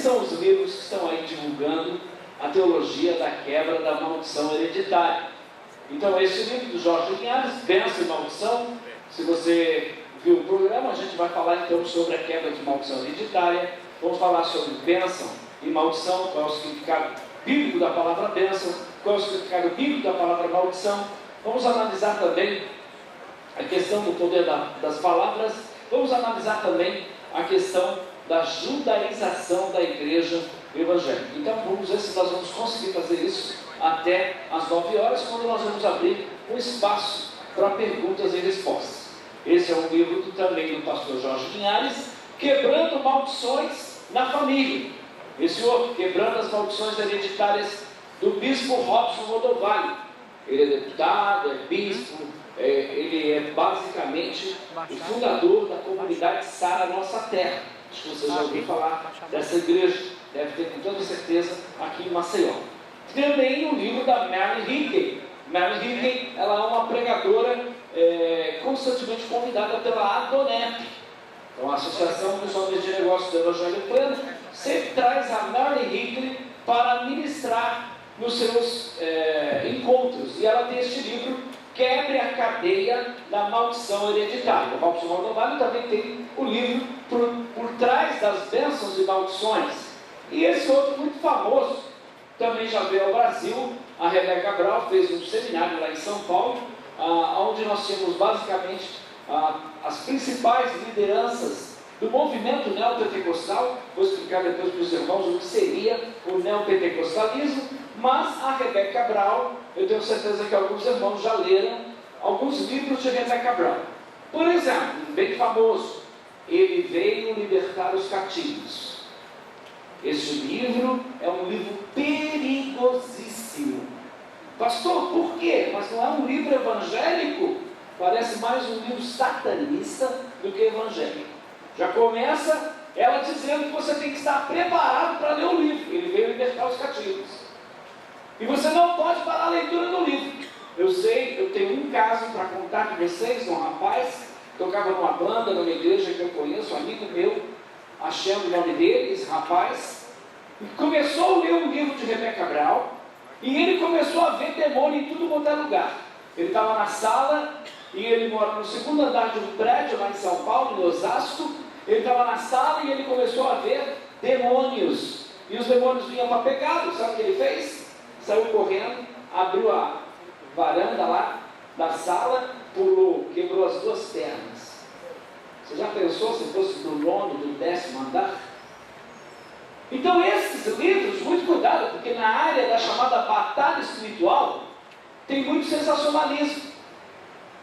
são os livros que estão aí divulgando a teologia da quebra da maldição hereditária. Então, esse livro do Jorge Linhares, Bênção e Maldição. Se você viu o programa, a gente vai falar então sobre a quebra de maldição hereditária. Vamos falar sobre bênção e maldição, qual é o significado bíblico da palavra bênção, qual é o significado bíblico da palavra maldição. Vamos analisar também a questão do poder das palavras. Vamos analisar também a questão da judaização da igreja evangélica. Então vamos ver se nós vamos conseguir fazer isso até às 9 horas, quando nós vamos abrir um espaço para perguntas e respostas. Esse é um livro também do pastor Jorge Linhares, Quebrando Maldições na Família. Esse outro, Quebrando as Maldições Hereditárias, do bispo Robson Rodovalho. Ele é deputado, é bispo, ele é basicamente o fundador da comunidade Sara Nossa Terra. Acho que você já ouviu falar dessa igreja, deve ter com toda certeza aqui em Maceió. Também o livro da Mary Hickey. Mary Hickey, ela é uma pregadora constantemente convidada pela Adonep. Então a Associação dos Homens de Negócios do Evangelho Pleno sempre traz a Mary Hickey para ministrar nos seus encontros. E ela tem este livro, Quebre a Cadeia da Maldição Hereditária. O Robson Rodovalho também tem o livro por trás das bênçãos e maldições. E esse outro muito famoso, também já veio ao Brasil, a Rebeca Brau fez um seminário lá em São Paulo, onde nós tínhamos basicamente as principais lideranças do movimento neopentecostal. Vou explicar depois para os irmãos o que seria o neopentecostalismo, mas a Rebeca Brau, eu tenho certeza que alguns irmãos já leram alguns livros de Rebeca Brau. Por exemplo, um bem famoso, Ele Veio Libertar os Cativos. Esse livro é um livro perigosíssimo. Pastor, por quê? Mas não é um livro evangélico? Parece mais um livro satanista do que evangélico. Já começa ela dizendo que você tem que estar preparado para ler o livro. Ele veio libertar os cativos. E você não pode parar a leitura do livro. Eu sei, eu tenho um caso para contar com vocês, um rapaz, tocava numa banda, numa igreja que eu conheço, um amigo meu, achando o nome dele, esse rapaz, e começou a ler o livro de Rebeca Brau, e ele começou a ver demônio em tudo quanto é lugar. Ele estava na sala, e ele mora no segundo andar de um prédio lá em São Paulo, em Osasco. Ele estava na sala e ele começou a ver demônios, e os demônios vinham para pegá-lo. Sabe o que ele fez? Saiu correndo, abriu a varanda lá da sala, pulou, quebrou as 2 pernas. Você já pensou se fosse do 9º, do 10º andar? Então esses livros, muito cuidado, porque na área da chamada batalha espiritual, tem muito sensacionalismo.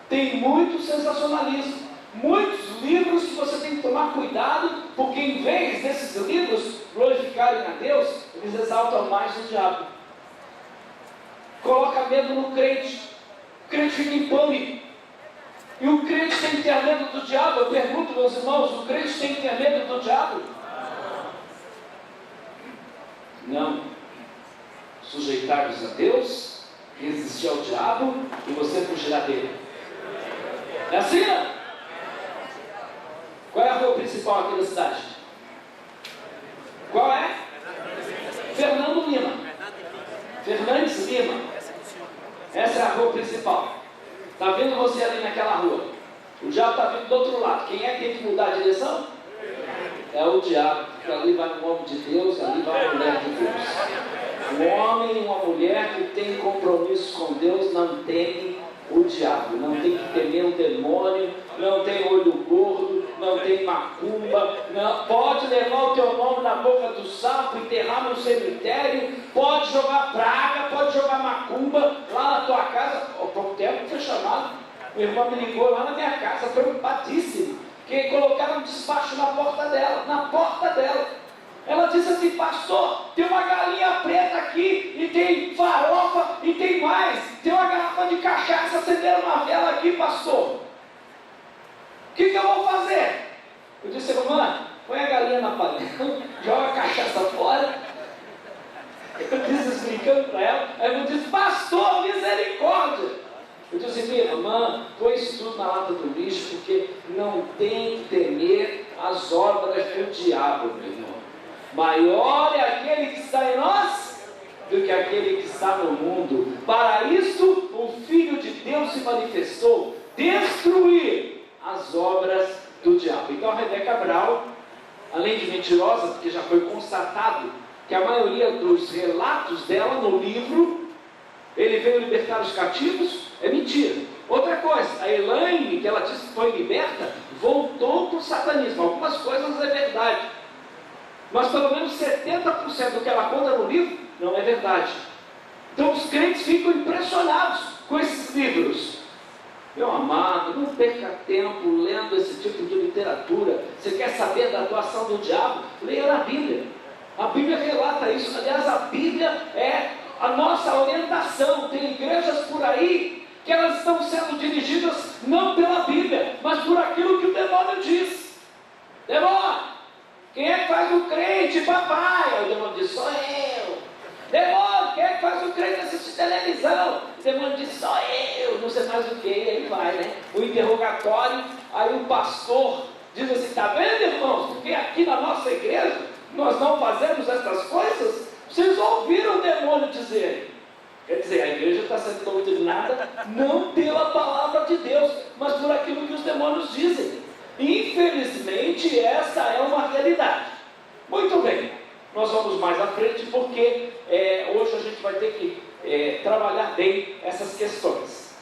Tem muito sensacionalismo. Muitos livros que você tem que tomar cuidado, porque em vez desses livros glorificarem a Deus, eles exaltam mais o diabo. Coloca medo no crente. O crente fica em pânico. E o crente tem que ter medo do diabo. Eu pergunto, meus irmãos, o crente tem que ter medo do diabo? Não. Sujeitar-vos a Deus, resistir ao diabo, e você fugirá dele. É assim, não? Qual é a rua principal aqui da cidade? Qual é? Fernando Lima. Fernandes Lima. Essa é a rua principal. Está vendo você ali naquela rua? O diabo está vindo do outro lado. Quem é que tem que mudar a direção? É o diabo. Porque ali vai um homem de Deus, ali vai uma mulher de Deus. Um homem e uma mulher que tem compromisso com Deus não tem o diabo. Não tem que temer o demônio, não tem olho gordo, não tem macumba, não, pode levar o teu nome na boca do sapo, enterrar no cemitério, pode jogar praga, pode jogar macumba lá na tua casa. Há pouco tempo foi chamado, meu irmão me ligou lá na minha casa, preocupadíssimo, que colocaram um despacho na porta dela. Ela disse assim: pastor, tem uma galinha preta aqui, e tem farofa, e tem mais, tem uma garrafa de cachaça, acenderam uma vela aqui, pastor. O que eu vou fazer? Eu disse: irmã, põe a galinha na panela, joga a cachaça fora. Eu disse, explicando para ela, aí eu disse: pastor, misericórdia. Eu disse: minha irmã, põe isso tudo na lata do lixo, porque não tem que temer as obras do diabo, meu irmão. maior é aquele que está em nós do que aquele que está no mundo. Para isso o Filho de Deus se manifestou, destruir as obras do diabo. Então a Rebeca Brown, além de mentirosa, porque já foi constatado que a maioria dos relatos dela no livro, ele veio libertar os cativos, é mentira. Outra coisa, a Elaine, que ela disse que foi liberta, voltou para o satanismo. Algumas coisas é verdade, mas pelo menos 70% do que ela conta no livro não é verdade. Então os crentes ficam impressionados com esses livros. Meu amado, não perca tempo lendo esse tipo de literatura. Você quer saber da atuação do diabo? Leia na Bíblia. A Bíblia relata isso. Aliás, a Bíblia é a nossa orientação. Tem igrejas por aí que elas estão sendo dirigidas não pela Bíblia, mas por aquilo que o demônio diz. Demônio, quem é que faz o crente, papai? Aí o demônio diz, sou eu. Demônio, quem é que faz o crente assistir televisão? O demônio diz, sou eu. Não sei mais o que, aí vai, né? O interrogatório, aí o pastor diz assim, está vendo, irmãos? Porque aqui na nossa igreja nós não fazemos essas coisas. Vocês ouviram o demônio dizer? Quer dizer, a igreja está sendo doutrinada não pela palavra de Deus, mas por aquilo que os demônios dizem. Infelizmente, essa é uma realidade. Muito bem, nós vamos mais à frente porque hoje a gente vai ter que trabalhar bem essas questões.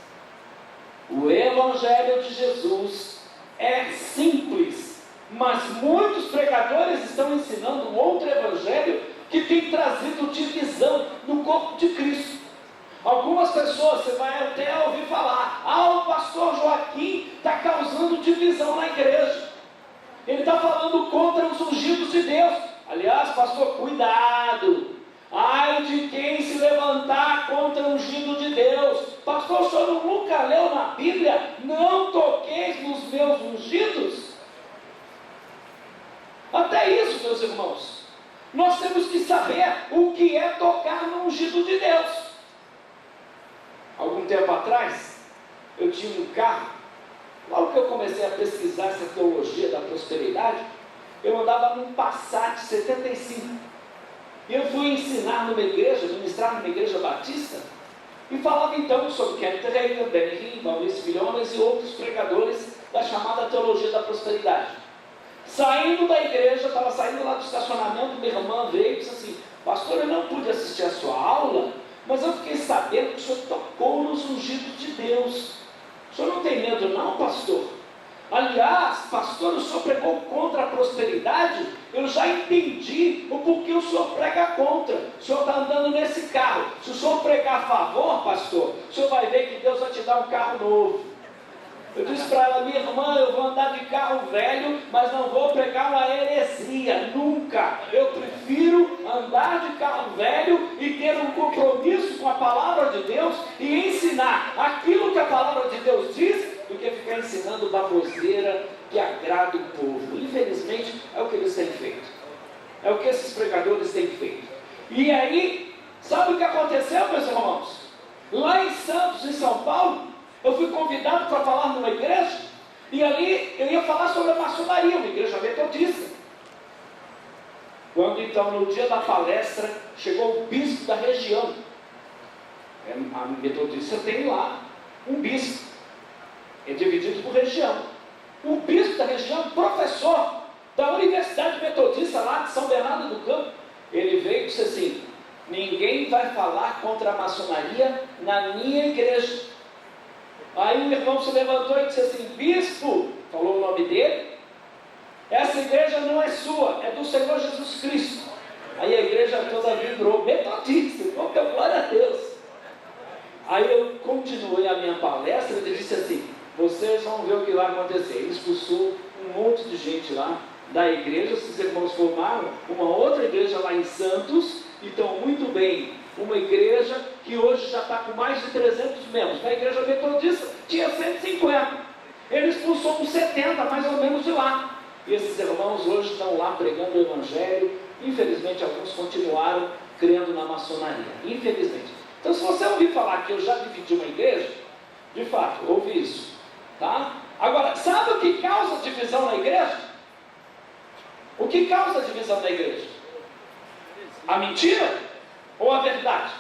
O Evangelho de Jesus é simples, mas muitos pregadores estão ensinando um outro Evangelho que tem trazido divisão no corpo de Cristo. Algumas pessoas, você vai até ouvir falar, o pastor Joaquim está causando divisão na igreja. Ele está falando contra os ungidos de Deus. Aliás, pastor, cuidado. Ai de quem se levantar contra o ungido de Deus. Pastor, o senhor nunca leu na Bíblia, não toqueis nos meus ungidos? Até isso, meus irmãos, nós temos que saber o que é tocar no ungido de Deus. Algum tempo atrás, eu tinha um carro. Logo que eu comecei a pesquisar essa teologia da prosperidade, eu andava num Passat 75. E eu fui ensinar numa igreja, ministrar numa igreja batista, e falava então sobre Kenneth Reagan, Benny Hinn, Maurício Milhones e outros pregadores da chamada teologia da prosperidade. Saindo da igreja, estava saindo lá do estacionamento, minha irmã veio e disse assim, pastor, eu não pude assistir a sua aula, mas eu fiquei sabendo que o senhor tocou nos ungidos de Deus. O senhor não tem medo não, pastor? Aliás, pastor, o senhor pregou contra a prosperidade? Eu já entendi o porquê o senhor prega contra. O senhor está andando nesse carro. Se o senhor pregar a favor, pastor, o senhor vai ver que Deus vai te dar um carro novo. Eu disse para ela, minha irmã, eu vou andar de carro velho, mas não vou pregar uma heresia, nunca. Eu prefiro andar de carro velho e ter um compromisso com a palavra de Deus e ensinar aquilo que a palavra de Deus diz, do que ficar ensinando baboseira que agrada o povo. Infelizmente, é o que eles têm feito. É o que esses pregadores têm feito. E aí, sabe o que aconteceu, meus irmãos? Lá em Santos, em São Paulo, eu fui convidado para falar numa igreja, e ali eu ia falar sobre a maçonaria, uma igreja metodista. Quando então, no dia da palestra, chegou o bispo da região. A metodista tem lá um bispo, é dividido por região. O bispo da região, professor da Universidade Metodista lá de São Bernardo do Campo, ele veio e disse assim, ninguém vai falar contra a maçonaria na minha igreja. Aí o irmão se levantou e disse assim, bispo, falou o nome dele, essa igreja não é sua, é do Senhor Jesus Cristo. Aí a igreja toda vibrou, metodista, meu glória a Deus. Aí eu continuei a minha palestra e disse assim, vocês vão ver o que vai acontecer. Ele expulsou um monte de gente lá da igreja, esses irmãos formaram uma outra igreja lá em Santos, e estão muito bem. Uma igreja que hoje já está com mais de 300 membros. Na igreja metodista tinha 150. Ele expulsou uns 70, mais ou menos, de lá. E esses irmãos hoje estão lá pregando o Evangelho. Infelizmente, alguns continuaram crendo na maçonaria. Infelizmente. Então, se você ouvir falar que eu já dividi uma igreja, de fato, ouvi isso. Tá? Agora, sabe o que causa divisão na igreja? O que causa divisão na igreja? A mentira ou a verdade?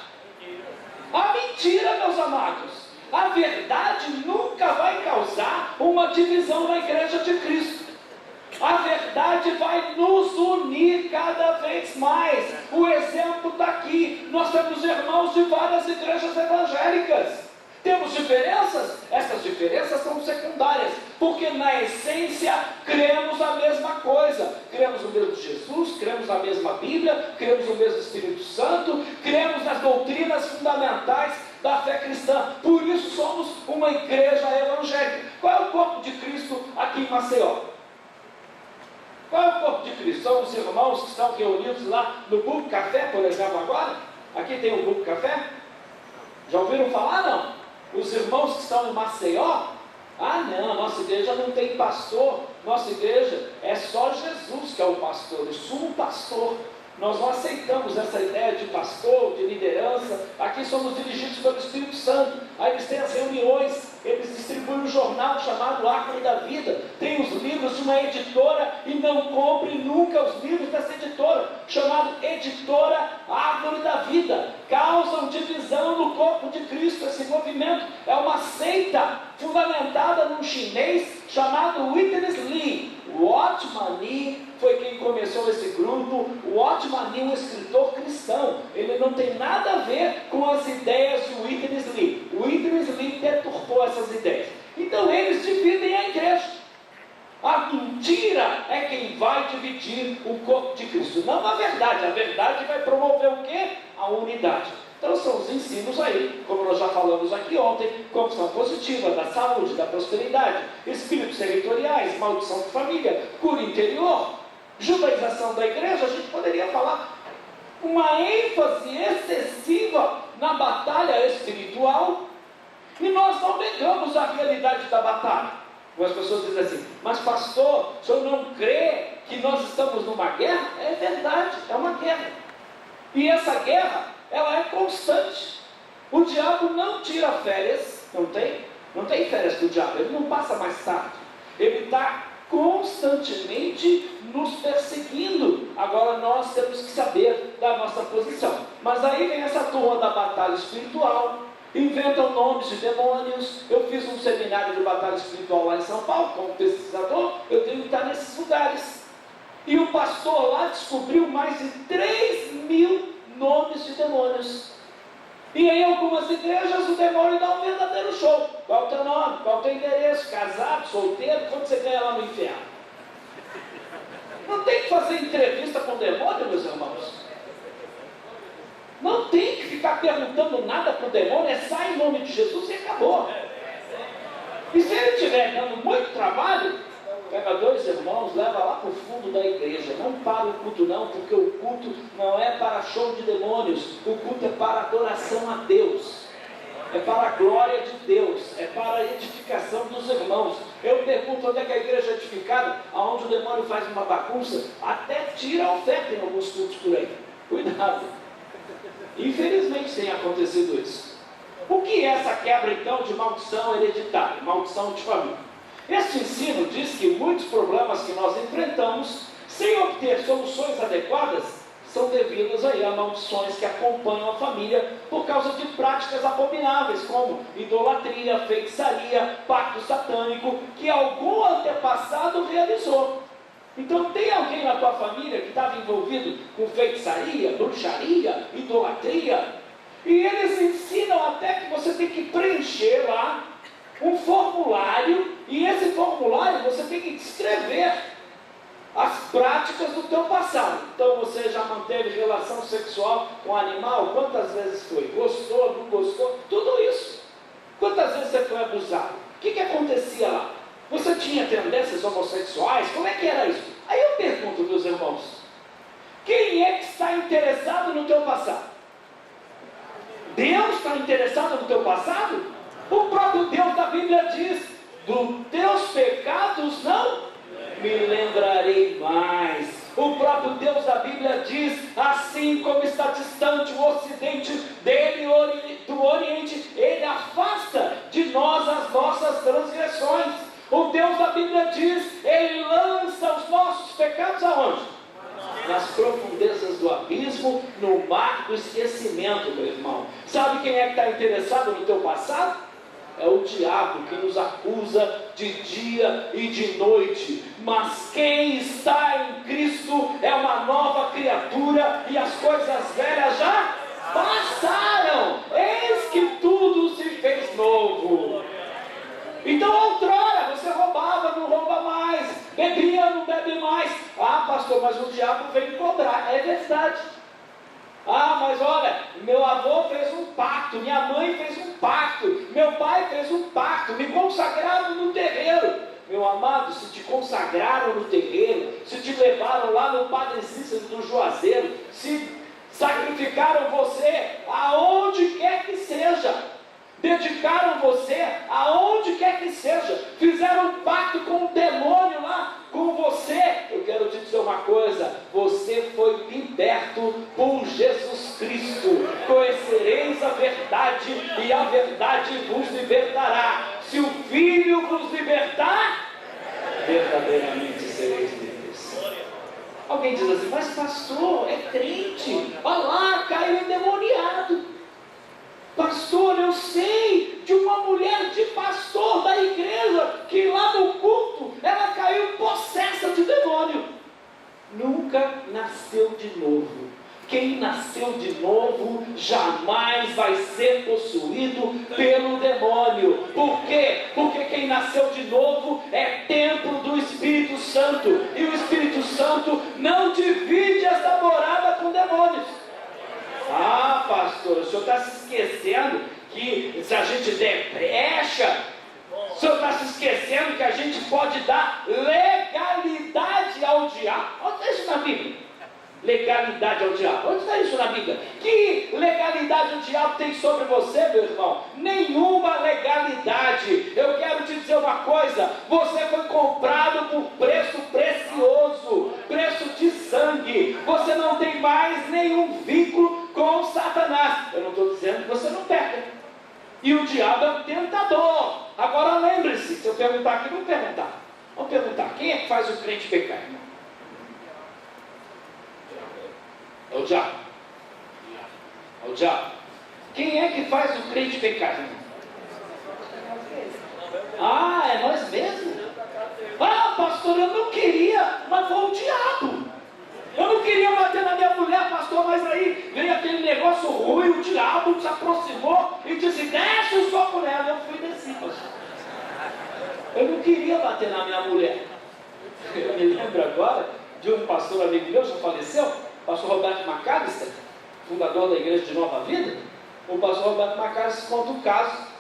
A mentira, meus amados. A verdade nunca vai causar uma divisão na igreja de Cristo. A verdade vai nos unir cada vez mais. O exemplo está aqui. Nós temos irmãos de várias igrejas evangélicas. Temos diferenças? Essas diferenças são secundárias, porque na essência cremos a mesma coisa. Cremos no mesmo Jesus, cremos na mesma Bíblia, cremos no mesmo Espírito Santo, cremos nas doutrinas fundamentais da fé cristã. Por isso somos uma igreja evangélica. Qual é o corpo de Cristo aqui em Maceió? Qual é o corpo de Cristo? São os irmãos que estão reunidos lá no Buco Café, por exemplo, agora? Aqui tem o Buco Café? Já ouviram falar, não? Os irmãos que estão em Maceió? Ah, não, nossa igreja não tem pastor. Nossa igreja é só Jesus que é o pastor, o sumo pastor. Nós não aceitamos essa ideia de pastor, de liderança. Aqui somos dirigidos pelo Espírito Santo. Aí eles têm as reuniões, eles distribuem um jornal chamado Árvore da Vida. Tem os livros de uma editora, e não compre nunca os livros dessa editora, chamado Editora Árvore da Vida. Causam divisão no corpo de Cristo. Esse movimento é uma seita fundamentada num chinês chamado Witness Lee. Watchman Nee foi quem começou esse grupo. Watchman Nee, um escritor cristão, ele não tem nada a ver com as ideias de Witness Lee. Witness Lee deturpou essas ideias. Então eles dividem a igreja. A mentira é quem vai dividir o corpo de Cristo, não a verdade. A verdade vai promover o quê? A unidade. Então são os ensinos aí, como nós já falamos aqui ontem, corrupção positiva, da saúde, da prosperidade, espíritos territoriais, maldição de família, cura interior, judaização da igreja. A gente poderia falar uma ênfase excessiva na batalha espiritual, e nós não negamos a realidade da batalha. Algumas pessoas dizem assim: mas pastor, o senhor não crê que nós estamos numa guerra? É verdade, é uma guerra. E essa guerra, ela é constante. O diabo não tira férias, não tem férias do diabo, ele não passa mais tarde. Ele está constantemente nos perseguindo. Agora nós temos que saber da nossa posição. Mas aí vem essa turma da batalha espiritual, inventam nomes de demônios. Eu fiz um seminário de batalha espiritual lá em São Paulo, como pesquisador, eu tenho que estar nesses lugares. E o pastor lá descobriu mais de 3.000 nomes de demônios. E em algumas igrejas o demônio dá um verdadeiro show. Qual é o teu nome? Qual é o teu endereço? Casado, solteiro? Quanto você ganha lá no inferno? Não tem que fazer entrevista com o demônio, meus irmãos. Não tem que ficar perguntando nada para o demônio. É sai em nome de Jesus e acabou. E se ele estiver dando muito trabalho, pega 2 irmãos, leva lá para o fundo da igreja. Não para o culto não, porque o culto não é para show de demônios. O culto é para adoração a Deus. É para a glória de Deus. É para a edificação dos irmãos. Eu pergunto onde é que a igreja é edificada, aonde o demônio faz uma bagunça, até tira a oferta em alguns cultos por aí. Cuidado. Infelizmente tem acontecido isso. O que é essa quebra então de maldição hereditária, maldição de família? Este ensino diz que muitos problemas que nós enfrentamos, sem obter soluções adequadas, são devidos aí a maldições que acompanham a família por causa de práticas abomináveis, como idolatria, feitiçaria, pacto satânico, que algum antepassado realizou. Então tem alguém na tua família que estava envolvido com feitiçaria, bruxaria, idolatria, e eles ensinam até que você tem que preencher lá um formulário, e esse formulário você tem que descrever as práticas do teu passado. Então você já manteve relação sexual com animal? Quantas vezes foi? Gostou, não gostou? Tudo isso. Quantas vezes você foi abusado? O que acontecia lá? Você tinha tendências homossexuais? Como é que era isso? Aí eu pergunto, meus irmãos, quem é que está interessado no teu passado? Deus está interessado no teu passado? O próprio Deus da Bíblia diz: dos teus pecados não me lembrarei mais. O próprio Deus da Bíblia diz: assim como está distante o ocidente dele do oriente, ele afasta de nós as nossas transgressões. O Deus da Bíblia diz: ele lança os nossos pecados aonde? Nas profundezas do abismo. abismo, no mar do esquecimento, meu irmão. Sabe quem é que está interessado no teu passado? É o diabo que nos acusa de dia e de noite. Mas quem está em Cristo é uma nova criatura, e as coisas velhas já passaram. Eis que tudo se fez novo. Então outrora você roubava, não rouba mais, bebia, não bebe mais. Ah, pastor, mas o diabo veio cobrar. É verdade. Ah, mas olha, meu avô fez um pacto, minha mãe fez um pacto, meu pai fez um pacto, me consagraram no terreiro. Meu amado, se te consagraram no terreiro, se te levaram lá no Padre Cícero do Juazeiro, se sacrificaram você aonde quer que seja, dedicaram você aonde quer que seja, fizeram um pacto com o demônio lá, com você, eu quero te dizer uma coisa: você foi liberto por Jesus Cristo. Conhecereis a verdade, e a verdade vos libertará. Se o Filho vos libertar, verdadeiramente sereis livres. Alguém diz assim: mas pastor, é crente, olha lá, caiu endemoniado. Pastor, eu sei de uma mulher de pastor da igreja que lá no culto ela caiu possessa de demônio. Nunca nasceu de novo. Quem nasceu de novo jamais vai ser possuído pelo demônio. Por quê? Porque quem nasceu de novo é templo do Espírito Santo, e o Espírito Santo não divide essa morada com demônios. Ah, pastor, o senhor está se esquecendo que se a gente der brecha, o senhor está se esquecendo que a gente pode dar legalidade ao diabo. Onde está isso na Bíblia? Legalidade ao diabo. Onde está isso na Bíblia? Que legalidade o diabo tem sobre você, meu irmão? Nenhuma legalidade. Eu quero te dizer uma coisa: você foi comprado por preço precioso, preço de sangue. Você não tem mais nenhum vínculo com Satanás. Eu não estou dizendo que você não peca. E o diabo é um tentador. Agora lembre-se, se eu perguntar aqui, vamos perguntar, quem é que faz o crente pecar, irmão? É o diabo. É o diabo. Quem é que faz o crente pecar, irmão? Ah, é nós mesmos? Ah, pastor, eu não queria, mas foi o diabo. Eu não queria bater na minha mulher, pastor, mas aí veio aquele negócio ruim, o diabo se aproximou e disse: desce o soco nela. Eu fui descer, pastor. Eu não queria bater na minha mulher. Eu me lembro agora de um pastor amigo meu, já faleceu, pastor Roberto Macalister, fundador da igreja de Nova Vida. O pastor Roberto Macalister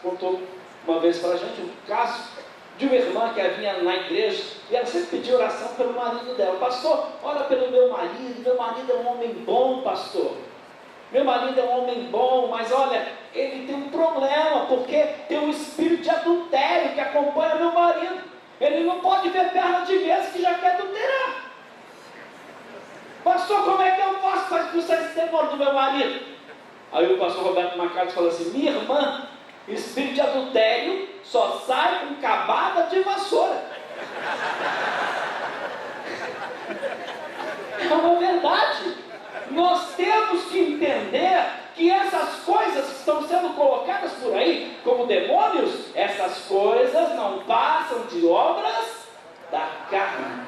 contou uma vez para a gente um caso de uma irmã que vinha na igreja e ela sempre pedia oração pelo marido dela. Pastor, ora pelo meu marido é um homem bom, pastor. Meu marido é um homem bom, mas olha, ele tem um problema, porque tem um espírito de adultério que acompanha meu marido. Ele não pode ver perna de vez que já quer adulterar. Pastor, como é que eu faço para expulsar esse demônio do meu marido? Aí o pastor Roberto Macalister falou assim: minha irmã, espírito de adultério só sai com cabada de vassoura. É uma verdade. Nós temos que entender que essas coisas que estão sendo colocadas por aí como demônios, essas coisas não passam de obras da carne.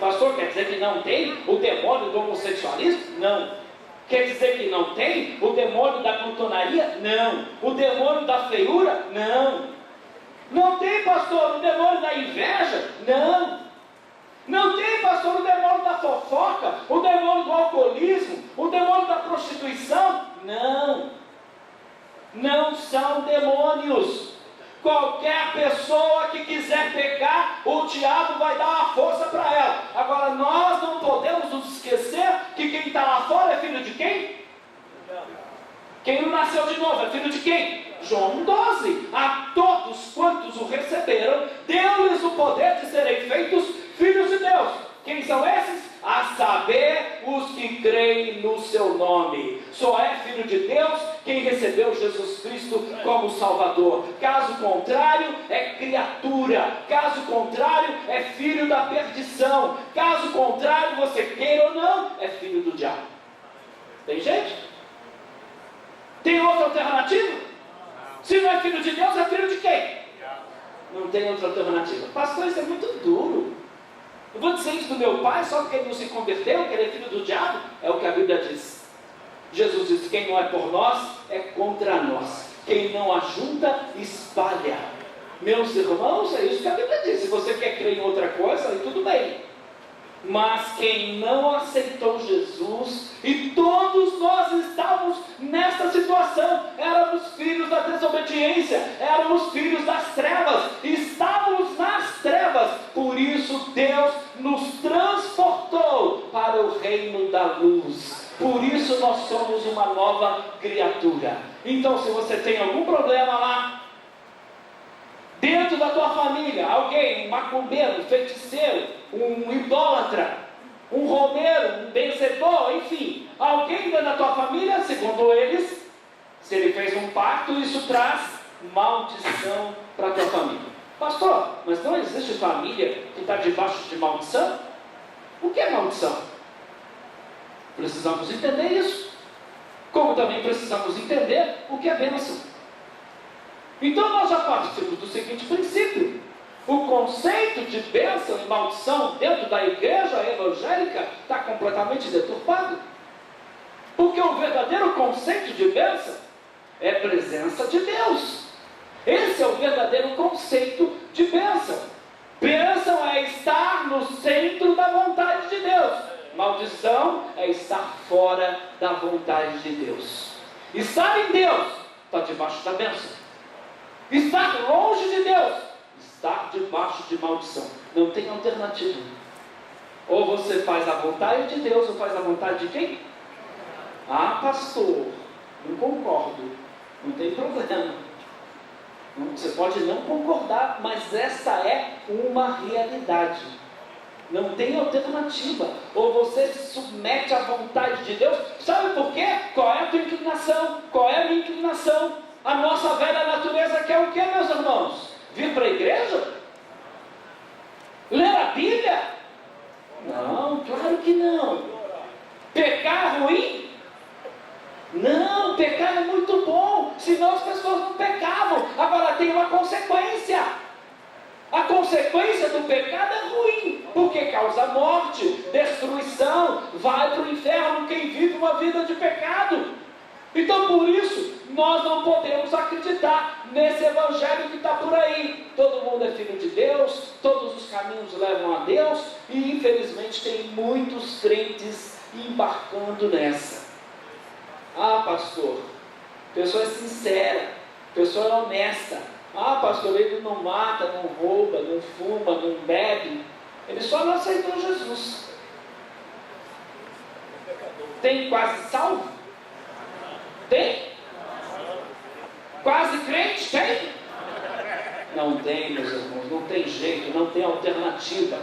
Pastor, quer dizer que não tem o demônio do homossexualismo? Não. Quer dizer que não tem o demônio da glutonaria? Não. O demônio da feiura? Não. Não tem, pastor, o demônio da inveja? Não. Não tem, pastor, o demônio da fofoca, o demônio do alcoolismo, o demônio da prostituição? Não. Não são demônios. Qualquer pessoa que quiser pecar, o diabo vai dar uma força para ela. Agora, nós não podemos nos esquecer que quem está lá fora é filho de quem? Quem não nasceu de novo é filho de quem? João 12. A todos quantos o receberam, deu-lhes o poder de serem feitos filhos de Deus. Quem são esses? A saber, os que creem no seu nome. Só é filho de Deus quem recebeu Jesus Cristo como Salvador. Caso contrário, é criatura. Caso contrário, é filho da perdição. Caso contrário, você queira ou não, é filho do diabo. Tem jeito? Tem outra alternativa? Se não é filho de Deus, é filho de quem? Não tem outra alternativa. Pastor, isso é muito duro. Eu vou dizer isso do meu pai só porque ele não se converteu, que ele é filho do diabo? É o que a Bíblia diz. Jesus disse: quem não é por nós, é contra nós. Quem não ajunta, espalha. Meus irmãos, é isso que a Bíblia diz. Se você quer crer em outra coisa, aí tudo bem. Mas quem não aceitou Jesus, e todos nós estávamos nessa situação, éramos filhos da desobediência, éramos filhos das trevas, estávamos nas trevas, por isso Deus nos transportou para o reino da luz, por isso nós somos uma nova criatura. Então, se você tem algum problema lá, dentro da tua família, alguém, um macumbeiro, um feiticeiro, um idólatra, um romeiro, um benzedor, enfim, alguém dentro da tua família, segundo eles, se ele fez um pacto, isso traz maldição para a tua família. Pastor, mas não existe família que está debaixo de maldição? O que é maldição? Precisamos entender isso, como também precisamos entender o que é bênção. Então nós já partimos do seguinte princípio: o conceito de bênção e maldição dentro da igreja evangélica está completamente deturpado. Porque o verdadeiro conceito de bênção é presença de Deus. Esse é o verdadeiro conceito de bênção. Bênção é estar no centro da vontade de Deus. Maldição é estar fora da vontade de Deus. Estar em Deus está debaixo da bênção. Estar longe de Deus, estar debaixo de maldição. Não tem alternativa. Ou você faz a vontade de Deus, ou faz a vontade de quem? Ah, pastor, não concordo. Não tem problema. Você pode não concordar, mas essa é uma realidade. Não tem alternativa. Ou você se submete à vontade de Deus. Sabe por quê? Qual é a tua inclinação? Qual é a minha inclinação? A nossa velha natureza quer o que, meus irmãos? Vir para a igreja? Ler a Bíblia? Não, claro que não. Pecar é ruim? Não, pecar é muito bom, senão as pessoas não pecavam. Agora tem uma consequência. A consequência do pecado é ruim, porque causa morte, destruição, vai para o inferno quem vive uma vida de pecado. Então, por isso, nós não podemos acreditar nesse evangelho que está por aí. Todo mundo é filho de Deus, todos os caminhos levam a Deus, e infelizmente tem muitos crentes embarcando nessa. Ah, pastor, pessoa é sincera, pessoa é honesta. Ah, pastor, ele não mata, não rouba, não fuma, não bebe. Ele só não aceitou Jesus. Tem quase salvo? Tem? Quase crente? Tem? Não tem, meus irmãos, não tem jeito, não tem alternativa.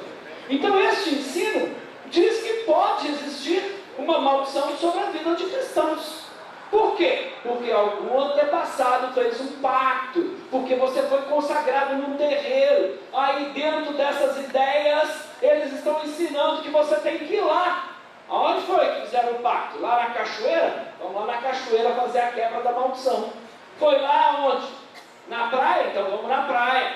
Então este ensino diz que pode existir uma maldição sobre a vida de cristãos. Por quê? Porque algum antepassado fez um pacto, porque você foi consagrado num terreiro. Aí dentro dessas ideias, eles estão ensinando que você tem que ir lá. Aonde foi que fizeram o pacto? Lá na cachoeira? Vamos lá na cachoeira fazer a quebra da maldição. Foi lá aonde? Na praia? Então vamos na praia.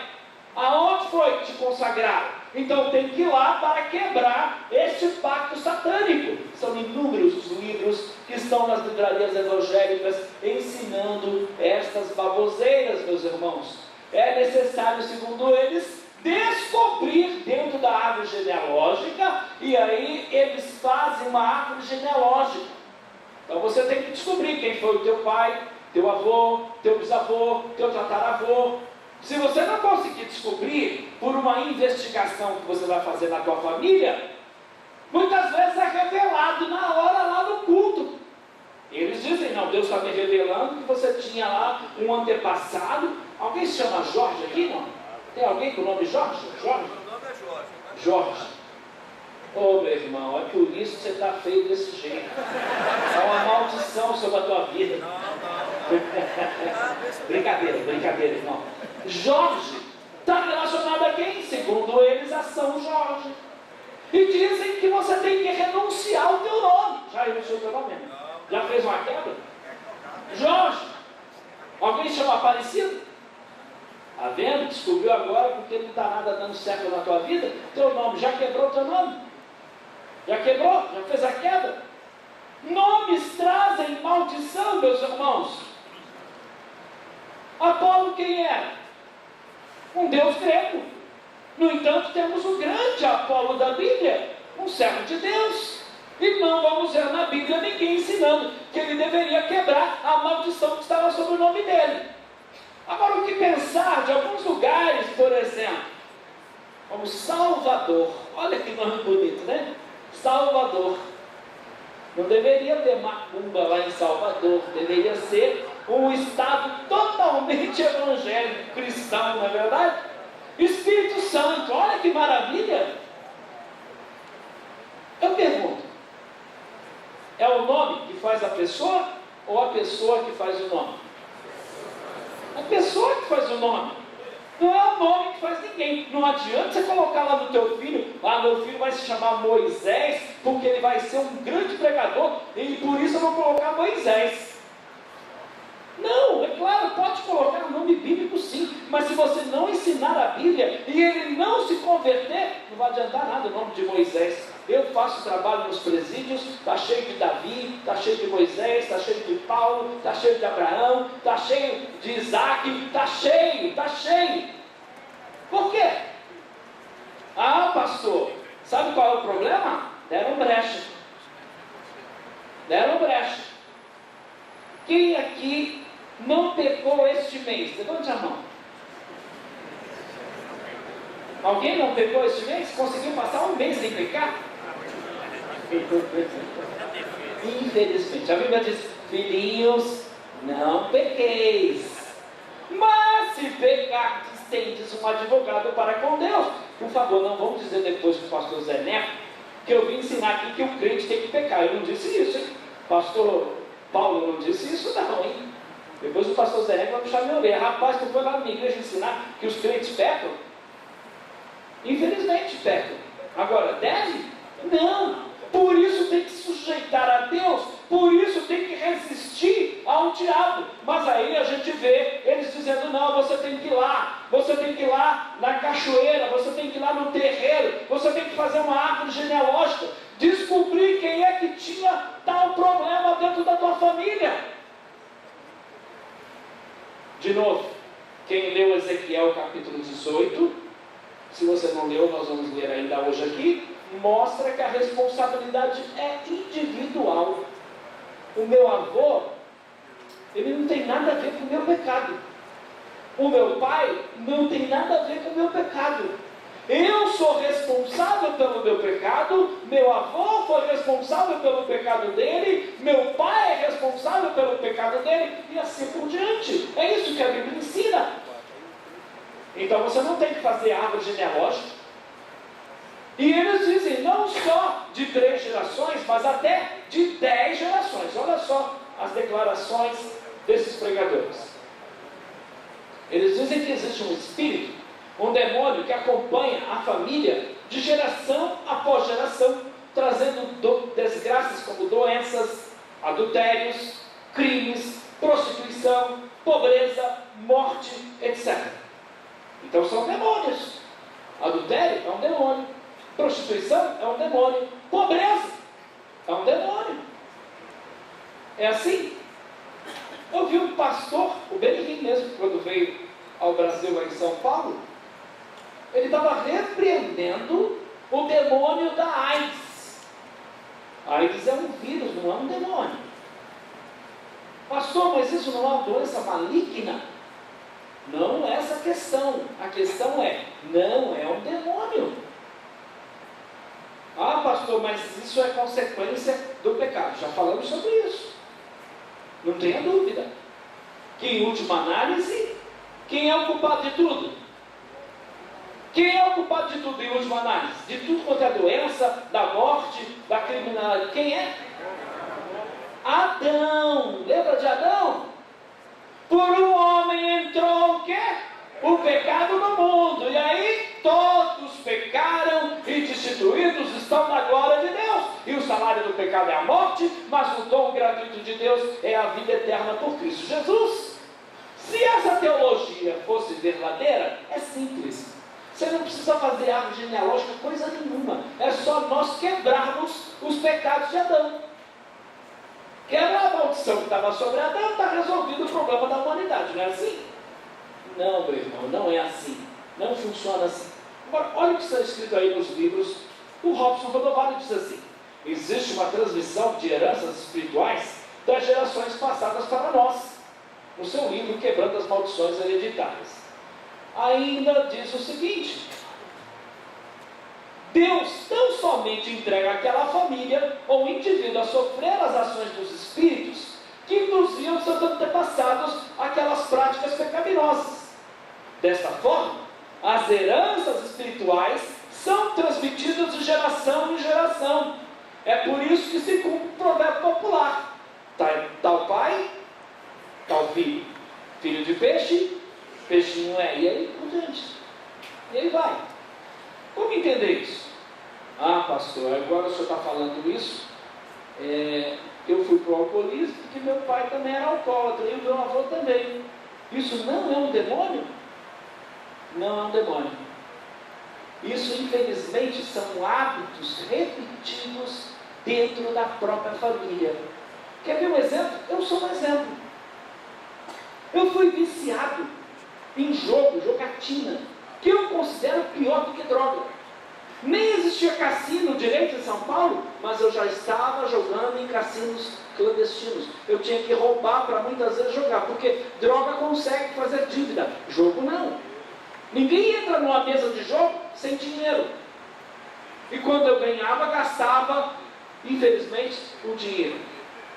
Aonde foi que te consagraram? Então tem que ir lá para quebrar este pacto satânico. São inúmeros os livros que estão nas livrarias evangélicas ensinando estas baboseiras, meus irmãos. É necessário, segundo eles, descobrir dentro da árvore genealógica, e aí eles fazem uma árvore genealógica. Então você tem que descobrir quem foi o teu pai, teu avô, teu bisavô, teu tataravô. Se você não conseguir descobrir por uma investigação que você vai fazer na tua família, muitas vezes é revelado na hora lá no culto. Eles dizem: não, Deus está me revelando que você tinha lá um antepassado. Alguém se chama Jorge aqui, não? Tem alguém com o nome Jorge? Jorge? Meu nome é Jorge. Jorge. Ô, meu irmão, é por isso que você está feio desse jeito. É uma maldição sobre a tua vida. Brincadeira, brincadeira, irmão. Jorge está relacionado a quem? Segundo eles, a São Jorge. E dizem que você tem que renunciar ao teu nome. Já renunciou o teu nome? Já fez uma quebra? Jorge, alguém chama Aparecido? Está vendo? Descobriu agora porque não está nada dando certo na tua vida? Teu nome, já quebrou teu nome? Já quebrou? Já fez a quebra? Nomes trazem maldição, meus irmãos. Apolo quem era? Um deus grego. No entanto, temos o grande Apolo da Bíblia, um servo de Deus. E não vamos ver na Bíblia ninguém ensinando que ele deveria quebrar a maldição que estava sobre o nome dele. Agora, o que pensar de alguns lugares, por exemplo, como Salvador? Olha que nome bonito, né? Salvador. Não deveria ter macumba lá em Salvador, deveria ser um estado totalmente evangélico, cristão, não é verdade? Espírito Santo, olha que maravilha! Eu pergunto, é o nome que faz a pessoa ou a pessoa que faz o nome? A pessoa que faz o nome. Não é o nome que faz ninguém. Não adianta você colocar lá no teu filho, meu filho vai se chamar Moisés, porque ele vai ser um grande pregador, e por isso eu vou colocar Moisés. Não, é claro, pode colocar o nome bíblico sim, mas se você não ensinar a Bíblia e ele não se converter, não vai adiantar nada o nome de Moisés. Eu faço trabalho nos presídios, está cheio de Davi, está cheio de Moisés, está cheio de Paulo, está cheio de Abraão, está cheio de Isaac, está cheio. Por quê? Pastor, sabe qual é o problema? Deram brecha. Quem aqui não pecou este mês? Levante a mão. Alguém não pecou este mês? Conseguiu passar um mês sem pecar? Infelizmente, a Bíblia diz: filhinhos, não pequeis, mas se pecar, tendes um advogado para com Deus. Por favor, não vamos dizer depois com o pastor Zé Neto que eu vim ensinar aqui que o crente tem que pecar. Eu não disse isso, hein? Pastor Paulo não disse isso não, hein? Depois o pastor Zé Neto vai puxar minha orelha. Rapaz, tu foi lá na minha igreja ensinar que os crentes pecam? Infelizmente pecam. Agora, deve? Não. Por isso tem que se sujeitar a Deus, por isso tem que resistir ao diabo. Mas aí a gente vê eles dizendo: não, você tem que ir lá na cachoeira, você tem que ir lá no terreiro, você tem que fazer uma árvore genealógica, descobrir quem é que tinha tal problema dentro da tua família. De novo, quem leu Ezequiel capítulo 18, se você não leu, nós vamos ler ainda hoje aqui, mostra que a responsabilidade é individual. O meu avô, ele não tem nada a ver com o meu pecado. O meu pai não tem nada a ver com o meu pecado. Eu sou responsável pelo meu pecado, meu avô foi responsável pelo pecado dele, meu pai é responsável pelo pecado dele, e assim por diante. É isso que a Bíblia ensina. Então você não tem que fazer árvore genealógica. E eles dizem não só de 3 gerações, mas até de 10 gerações. Olha só as declarações desses pregadores. Eles dizem que existe um espírito, um demônio que acompanha a família de geração após geração, trazendo desgraças como doenças, adultérios, crimes, prostituição, pobreza, morte, etc. Então são demônios. Adultério é um demônio. Prostituição é um demônio. Pobreza é um demônio. É assim. Eu vi um pastor, o Benjamin mesmo, quando veio ao Brasil, lá em São Paulo, ele estava repreendendo o demônio da AIDS. A AIDS é um vírus, não é um demônio. Pastor, mas isso não é uma doença maligna? Não é essa a questão. A questão é, não é um demônio. Pastor, mas isso é consequência do pecado. Já falamos sobre isso. Não tenha dúvida. Que em última análise, quem é o culpado de tudo? Quem é o culpado de tudo em última análise? De tudo quanto é doença, da morte, da criminalidade. Quem é? Adão. Lembra de Adão? Por um homem entrou o quê? O pecado no mundo. E aí todos pecaram e destituídos estão da glória de Deus. e o salário do pecado é a morte, mas o dom gratuito de Deus é a vida eterna por Cristo Jesus. Se essa teologia fosse verdadeira, é simples. Você não precisa fazer árvore genealógica, coisa nenhuma. É só nós quebrarmos os pecados de Adão. Quebra a maldição que estava sobre Adão, está resolvido o problema da humanidade, não é assim? Não, meu irmão, não é assim. Não funciona assim. Agora, olha o que está escrito aí nos livros. O Robson Rodovalho diz assim: existe uma transmissão de heranças espirituais das gerações passadas para nós, no seu livro Quebrando as Maldições Hereditárias. Ainda diz o seguinte: Deus não somente entrega aquela família ou indivíduo a sofrer as ações dos espíritos que induziam seus antepassados àquelas práticas pecaminosas. Desta forma, as heranças espirituais são transmitidas de geração em geração. É por isso que se cumpre o provérbio popular: tal pai, tal filho. Filho de peixe, peixinho é. E aí por diante. E aí vai. Como entender isso? Ah, pastor, agora o senhor está falando isso. Eu fui para o alcoolismo porque meu pai também era alcoólatra e o meu avô também. Isso não é um demônio? Não é um demônio. Isso, infelizmente, são hábitos repetidos dentro da própria família. Quer ver um exemplo? Eu sou um exemplo. Eu fui viciado em jogatina, que eu considero pior do que droga. Nem existia cassino direito em São Paulo, mas eu já estava jogando em cassinos clandestinos. Eu tinha que roubar para muitas vezes jogar, porque droga consegue fazer dívida, jogo não. Ninguém entra numa mesa de jogo sem dinheiro. E quando eu ganhava, gastava, infelizmente, o dinheiro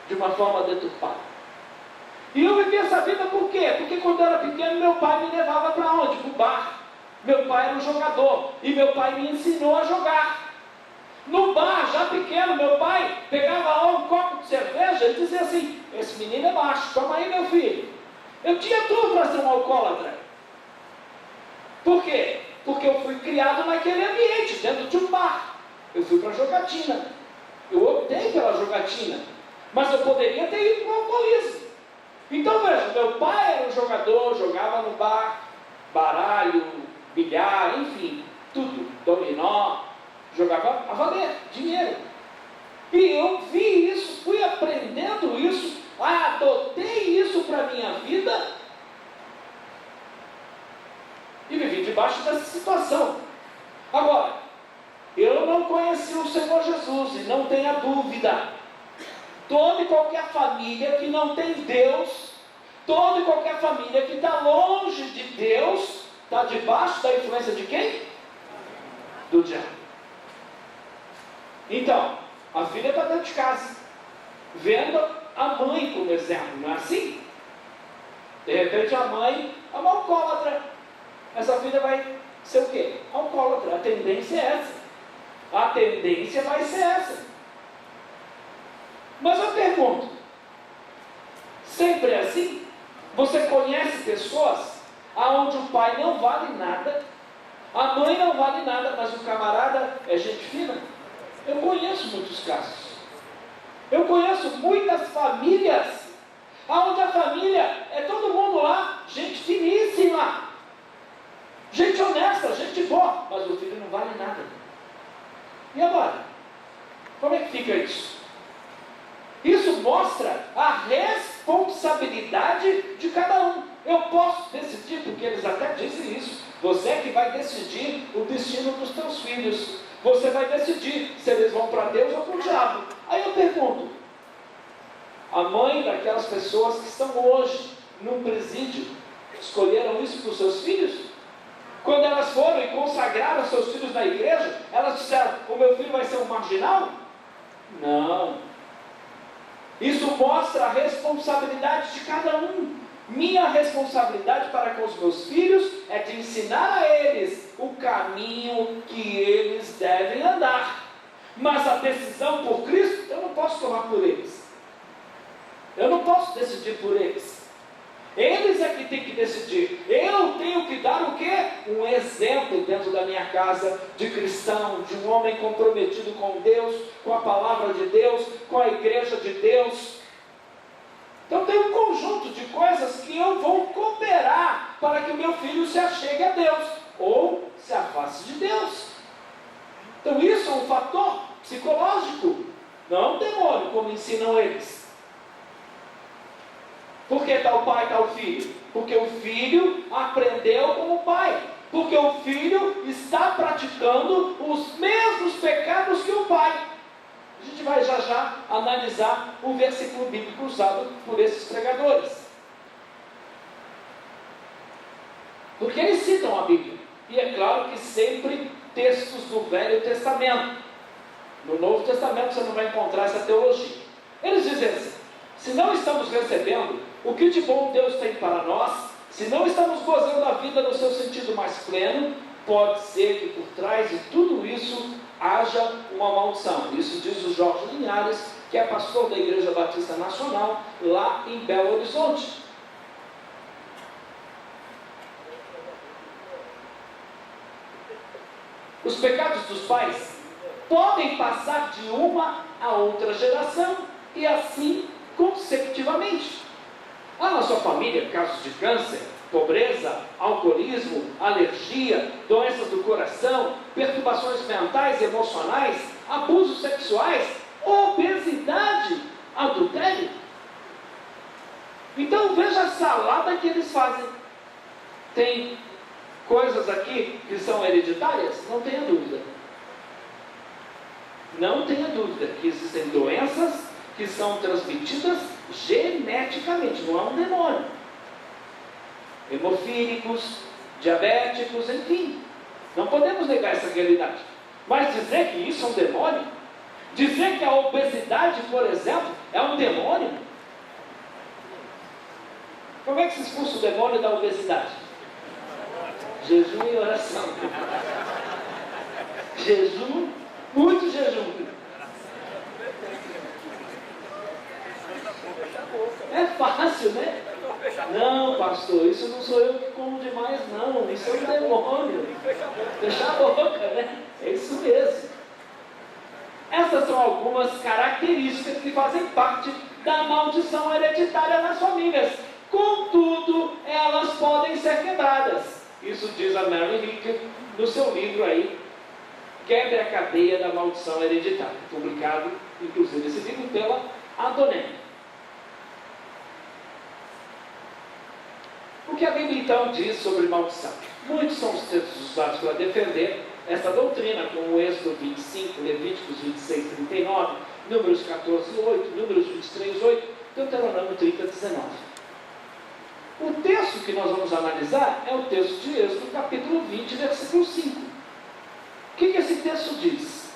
de uma forma deturpada. E eu vivi essa vida por quê? Porque quando eu era pequeno, meu pai me levava para onde? Para o bar. Meu pai era um jogador e meu pai me ensinou a jogar. No bar, já pequeno, meu pai pegava lá um copo de cerveja e dizia assim: esse menino é macho, toma aí, meu filho. Eu tinha tudo para ser um alcoólatra. Por quê? Porque eu fui criado naquele ambiente, dentro de um bar. Eu fui para a jogatina. Eu optei pela jogatina, mas eu poderia ter ido para o alcoolismo. Então veja, meu pai era um jogador, jogava no bar, baralho, bilhar, enfim, tudo, dominó, jogava a valer, dinheiro. E eu vi isso, fui aprendendo isso, adotei isso para a minha vida e vivi debaixo dessa situação. Agora, eu não conheci o Senhor Jesus, e não tenha dúvida, toda e qualquer família que não tem Deus, toda e qualquer família que está longe de Deus, está debaixo da influência de quem? Do diabo. Então, a filha está dentro de casa, vendo a mãe como exemplo, não é assim? De repente a mãe é uma alcoólatra. Essa filha vai ser o quê? Alcoólatra. A tendência é essa. A tendência vai ser essa. Mas eu pergunto, sempre é assim? Você conhece pessoas aonde o pai não vale nada, a mãe não vale nada, mas o camarada é gente fina? Eu conheço muitos casos. Eu conheço muitas famílias aonde a família é todo mundo lá, gente finíssima, gente honesta, gente boa, mas o filho não vale nada. E agora? Como é que fica isso? Isso mostra a responsabilidade de cada um. Eu posso decidir, porque eles até dizem isso: você é que vai decidir o destino dos teus filhos. Você vai decidir se eles vão para Deus ou para o diabo. Aí eu pergunto, a mãe daquelas pessoas que estão hoje num presídio, escolheram isso para os seus filhos? Quando elas foram e consagraram seus filhos na igreja, elas disseram: o meu filho vai ser um marginal? Não. Isso mostra a responsabilidade de cada um. Minha responsabilidade para com os meus filhos é de ensinar a eles o caminho que eles devem andar. Mas a decisão por Cristo, eu não posso tomar por eles. Eu não posso decidir por eles. Eles é que têm que decidir. Eu tenho que dar o quê? Um exemplo dentro da minha casa de cristão, de um homem comprometido com Deus, com a palavra de Deus, com a igreja de Deus. Então tem um conjunto de coisas que eu vou cooperar para que o meu filho se achegue a Deus ou se afaste de Deus. Então isso é um fator psicológico, não é um demônio, como ensinam eles. Por que tal pai, tal filho? Porque o filho aprendeu com o pai. Porque o filho está praticando os mesmos pecados que o pai. A gente vai já analisar o versículo bíblico usado por esses pregadores. Porque eles citam a Bíblia. E é claro que sempre textos do Velho Testamento. No Novo Testamento você não vai encontrar essa teologia. Eles dizem assim: se não estamos recebendo o que de bom Deus tem para nós, se não estamos gozando a vida no seu sentido mais pleno, pode ser que por trás de tudo isso haja uma maldição. Isso diz o Jorge Linhares, que é pastor da Igreja Batista Nacional, lá em Belo Horizonte. Os pecados dos pais podem passar de uma a outra geração, e assim consecutivamente. Há na sua família casos de câncer, pobreza, alcoolismo, alergia, doenças do coração, perturbações mentais e emocionais, abusos sexuais, obesidade, adultério. Então veja a salada que eles fazem. Tem coisas aqui que são hereditárias? Não tenha dúvida. Não tenha dúvida que existem doenças que são transmitidas geneticamente, não é um demônio. Hemofílicos, diabéticos, enfim. Não podemos negar essa realidade. Mas dizer que isso é um demônio, dizer que a obesidade, por exemplo, é um demônio, como é que se expulsa o demônio da obesidade? Jejum e oração. Jejum, muito jejum. É fácil, né? Não, pastor, isso não sou eu que como demais, não. Isso é um demônio. Fechar a boca, né? É isso mesmo. Essas são algumas características que fazem parte da maldição hereditária nas famílias. Contudo, elas podem ser quebradas. Isso diz a Mary Hick no seu livro aí, Quebre a Cadeia da Maldição Hereditária, publicado, inclusive, esse livro pela Adonai. O que a Bíblia então diz sobre maldição? Muitos são os textos usados para defender essa doutrina, como Êxodo 25, Levíticos 26, 39, Números 14, 8, Números 23, 8, Deuteronômio 30, 19. O texto que nós vamos analisar é o texto de Êxodo, capítulo 20, versículo 5. O que esse texto diz?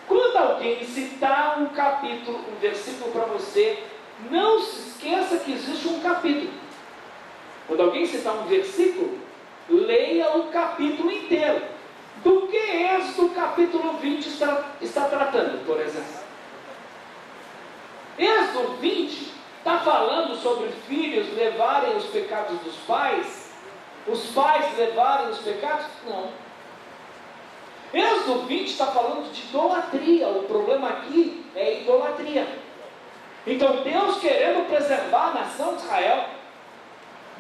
Quando alguém citar um capítulo, um versículo para você, não se esqueça que existe um capítulo. Quando alguém citar um versículo, leia o capítulo inteiro. Do que Êxodo capítulo 20 está tratando, por exemplo? Êxodo 20 está falando sobre filhos levarem os pecados dos pais, os pais levarem os pecados? Não. Êxodo 20 está falando de idolatria. O problema aqui é idolatria. Então Deus querendo preservar a nação de Israel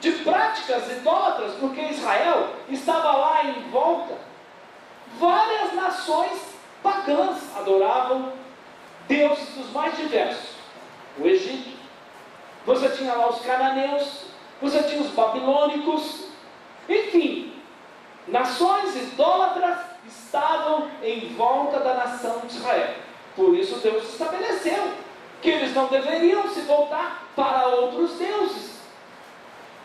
de práticas idólatras, porque Israel estava lá em volta. Várias nações pagãs adoravam deuses dos mais diversos. O Egito, você tinha lá os cananeus, você tinha os babilônicos, enfim, nações idólatras estavam em volta da nação de Israel. Por isso Deus estabeleceu que eles não deveriam se voltar para outros deuses.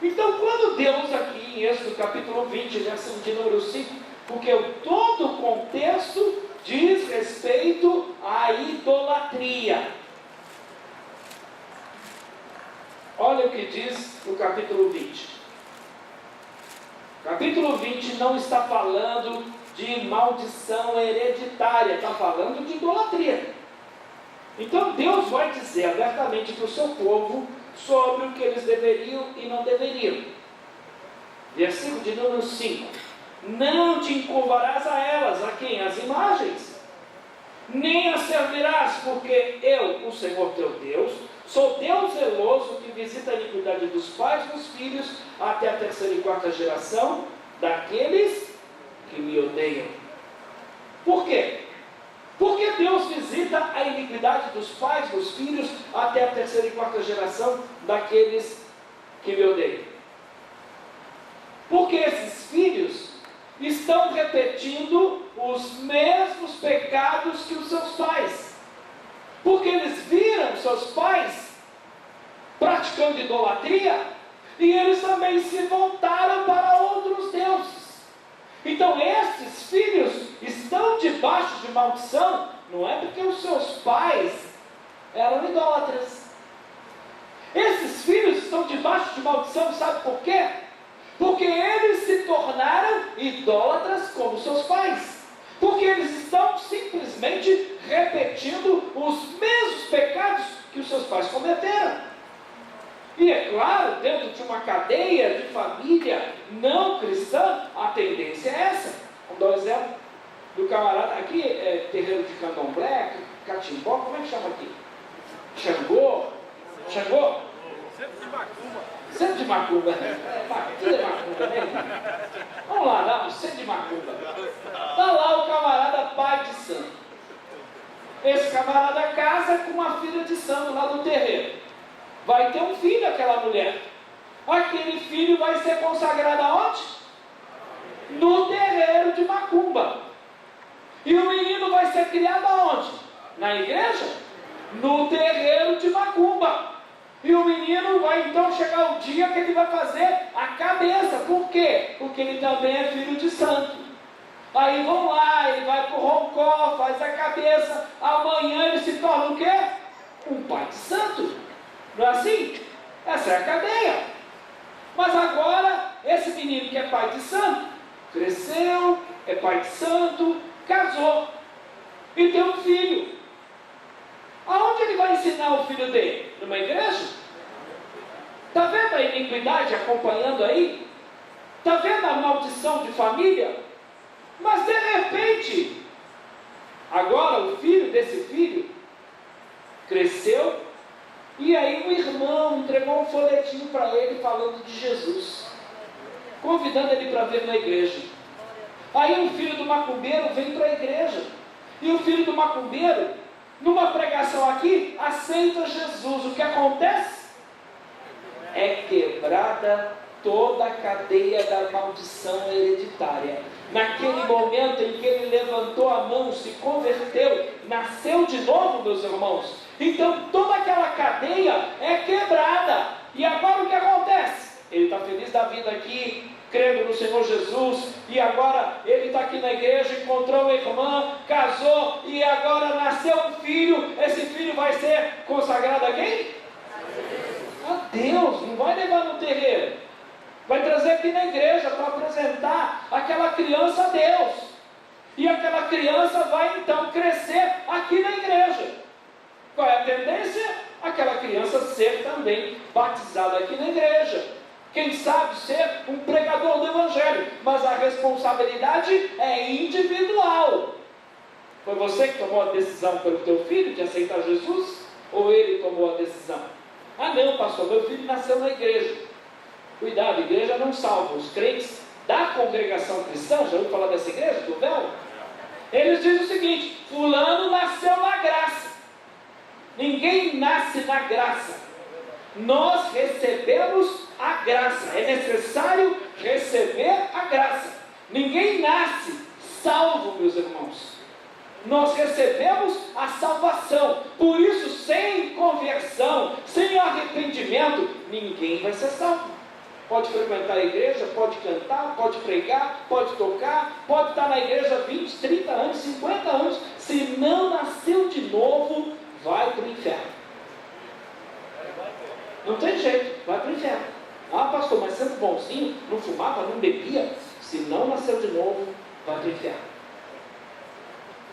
Então, quando Deus aqui em Êxodo capítulo 20, versículo de número 5, porque todo o contexto diz respeito à idolatria. Olha o que diz o capítulo 20. Capítulo 20 não está falando de maldição hereditária, está falando de idolatria. Então Deus vai dizer abertamente para o seu povo sobre o que eles deveriam e não deveriam. Versículo de número 5. Não te encurvarás a elas, a quem? As imagens. Nem as servirás, porque eu, o Senhor teu Deus, sou Deus zeloso que visita a iniquidade dos pais e dos filhos até a terceira e quarta geração daqueles que me odeiam. Por quê? Porque Deus visita a iniquidade dos pais e dos filhos até a terceira e quarta geração daqueles que me odeiam. Porque esses filhos estão repetindo os mesmos pecados que os seus pais. Porque eles viram seus pais praticando idolatria e eles também se voltaram para outros deuses. Então esses filhos estão debaixo de maldição, não é porque os seus pais eram idólatras. Esses filhos estão debaixo de maldição, sabe por quê? Porque eles se tornaram idólatras como seus pais. Porque eles estão simplesmente repetindo os mesmos pecados que os seus pais cometeram. E é claro, dentro de uma cadeia de família não cristã, a tendência é essa. Vamos dar um exemplo do camarada. Aqui é terreiro de candomblé, catimbó, como é que chama aqui? Xangô? Xangô? Sempre de macumba. Centro de macumba. Tudo é macumba, né? Vamos lá, dá um centro de macumba. Está lá o camarada pai de santo. Esse camarada casa com uma filha de santo lá no terreiro. Vai ter um filho aquela mulher. Aquele filho vai ser consagrado aonde? No terreiro de macumba. E o menino vai ser criado aonde? Na igreja? No terreiro de macumba. E o menino vai então chegar o dia que ele vai fazer a cabeça. Por quê? Porque ele também é filho de santo. Aí vão lá, ele vai para o roncó, faz a cabeça. Amanhã ele se torna o quê? Um pai de santo. Não é assim? Essa é a cadeia. Mas agora, esse menino que é pai de santo, cresceu, é pai de santo, casou e tem um filho. Aonde ele vai ensinar o filho dele? Numa igreja? Está vendo a iniquidade acompanhando aí? Está vendo a maldição de família? Mas de repente, agora o filho desse filho cresceu. E aí o irmão entregou um folhetinho para ele falando de Jesus, convidando ele para vir na igreja. Aí o filho do macumbeiro vem para a igreja. E o filho do macumbeiro, numa pregação aqui, aceita Jesus. O que acontece? É quebrada toda a cadeia da maldição hereditária. Naquele momento em que ele levantou a mão, se converteu, nasceu de novo, meus irmãos. Então toda aquela cadeia é quebrada. E agora o que acontece? Ele está feliz da vida aqui, crendo no Senhor Jesus, e agora ele está aqui na igreja, encontrou uma irmã, casou, e agora nasceu um filho. Esse filho vai ser consagrado a quem? A Deus. Não vai levar no terreiro, vai trazer aqui na igreja para apresentar aquela criança a Deus. E aquela criança vai então crescer aqui na igreja. Qual é a tendência? Aquela criança ser também batizada aqui na igreja. Quem sabe ser um pregador do evangelho, mas a responsabilidade é individual. Foi você que tomou a decisão pelo teu filho de aceitar Jesus? Ou ele tomou a decisão? Ah não, pastor, meu filho nasceu na igreja. Cuidado, a igreja não salva. Os crentes da congregação cristã, já ouviu falar dessa igreja, do véu? Eles dizem o seguinte: fulano nasceu na graça. Ninguém nasce na graça. Nós recebemos a graça. É necessário receber a graça. Ninguém nasce salvo, meus irmãos. Nós recebemos a salvação. Por isso, sem conversão, sem arrependimento, ninguém vai ser salvo. Pode frequentar a igreja, pode cantar, pode pregar, pode tocar, pode estar na igreja 20, 30 anos, 50 anos. Se não nasceu de novo, vai para o inferno. Não tem jeito, vai para o inferno. Ah, pastor, mas sendo bonzinho, não fumava, não bebia. Se não nasceu de novo, vai para o inferno.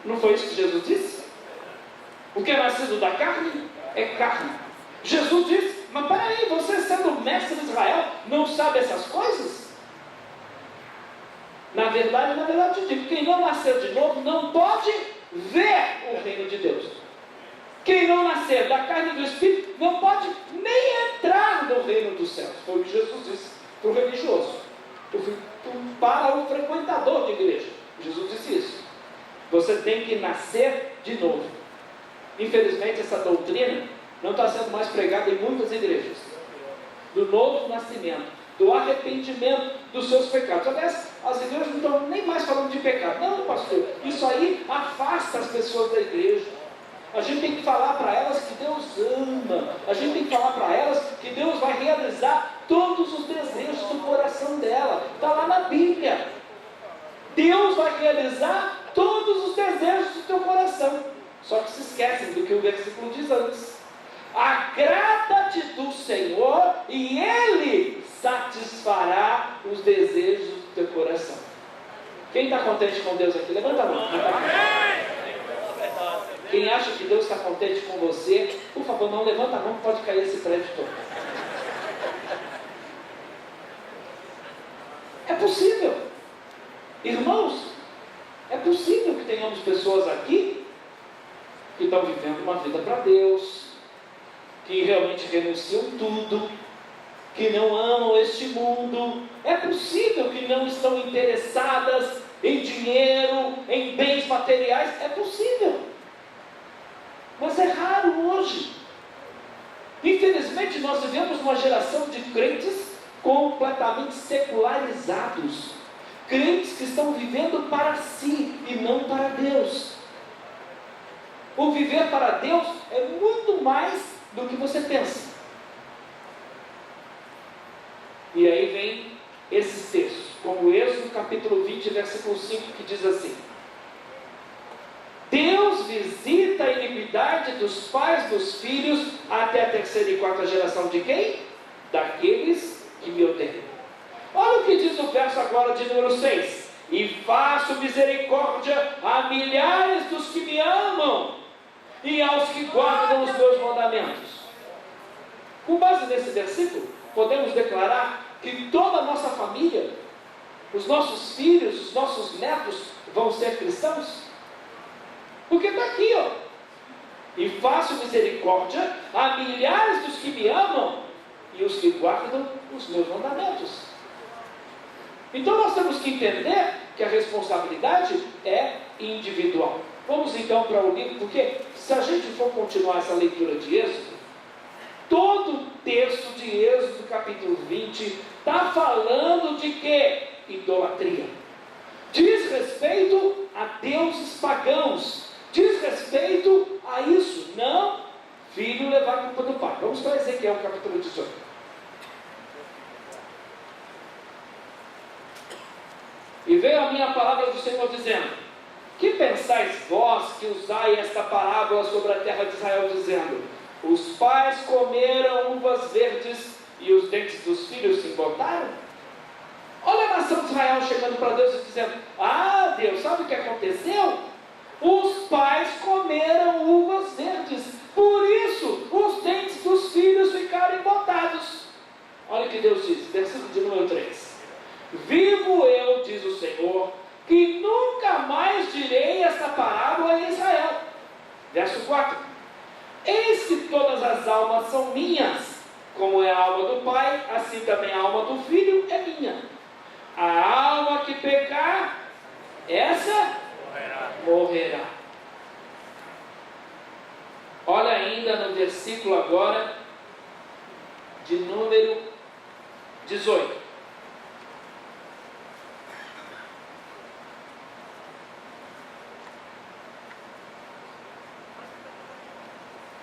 Não foi isso que Jesus disse? O que é nascido da carne é carne. Jesus disse: mas peraí, você sendo mestre de Israel, não sabe essas coisas? Na verdade eu digo, quem não nasceu de novo não pode ver o reino de Deus. Quem não nascer da carne e do Espírito não pode nem entrar no reino dos céus. Foi o que Jesus disse para o religioso, para o frequentador de igreja. Jesus disse isso. Você tem que nascer de novo. Infelizmente essa doutrina não está sendo mais pregada em muitas igrejas. Do novo nascimento, do arrependimento dos seus pecados. Aliás, as igrejas não estão nem mais falando de pecado. Não, pastor, isso aí afasta as pessoas da igreja. A gente tem que falar para elas que Deus ama. A gente tem que falar para elas que Deus vai realizar todos os desejos do coração dela. Está lá na Bíblia. Deus vai realizar todos os desejos do teu coração. Só que se esquecem do que o versículo diz antes. Agrada-te do Senhor e Ele satisfará os desejos do teu coração. Quem está contente com Deus aqui? Levanta a mão. Quem acha que Deus está contente com você, por favor, não levanta a mão, pode cair esse prédio todo. É possível. Irmãos, é possível que tenhamos pessoas aqui que estão vivendo uma vida para Deus, que realmente renunciam tudo, que não amam este mundo. É possível que não estão interessadas em dinheiro, em bens materiais. É possível. Mas é raro hoje. Infelizmente nós vivemos uma geração de crentes completamente secularizados. Crentes que estão vivendo para si e não para Deus. O viver para Deus é muito mais do que você pensa. E aí vem esses textos, como Êxodo capítulo 20, versículo 5, que diz assim: Deus visita a iniquidade dos pais dos filhos até a terceira e quarta geração de quem? Daqueles que me odeiam. Olha o que diz o verso agora de número 6: E faço misericórdia a milhares dos que me amam e aos que guardam os meus mandamentos. Com base nesse versículo, podemos declarar que toda a nossa família, os nossos filhos, os nossos netos vão ser cristãos? Porque está aqui, ó. E faço misericórdia a milhares dos que me amam e os que guardam os meus mandamentos. Então nós temos que entender que a responsabilidade é individual. Vamos então para o livro, porque se a gente for continuar essa leitura de Êxodo, todo o texto de Êxodo capítulo 20 está falando de quê? Idolatria. Diz respeito a deuses pagãos. Diz respeito a isso. Não, filho levar a culpa do pai. Vamos para Ezequiel capítulo 18. E veio a minha palavra do Senhor dizendo: Que pensais vós que usai esta parábola sobre a terra de Israel, dizendo: Os pais comeram uvas verdes e os dentes dos filhos se embotaram? Olha a nação de Israel chegando para Deus e dizendo: Ah, Deus, sabe o que aconteceu? Os pais comeram uvas verdes, por isso os dentes dos filhos ficaram embotados. Olha o que Deus diz, versículo de número 3: Vivo eu, diz o Senhor, que nunca mais direi esta parábola em Israel. Verso 4: Eis que todas as almas são minhas, como é a alma do pai, assim também a alma do filho é minha. A alma que pecar, essa morrerá. Olha ainda no versículo agora de número 18.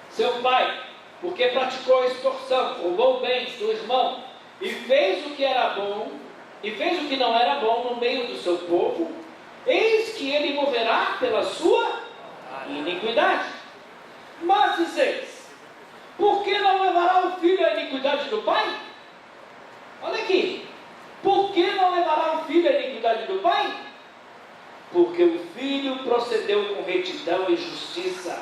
Seu pai, porque praticou a extorsão, roubou bens do irmão, e fez o que era bom, e fez o que não era bom no meio do seu povo, eis que ele morrerá pela sua iniquidade. Mas dizeis: por que não levará o filho à iniquidade do pai? Olha aqui: por que não levará o filho à iniquidade do pai? Porque o filho procedeu com retidão e justiça,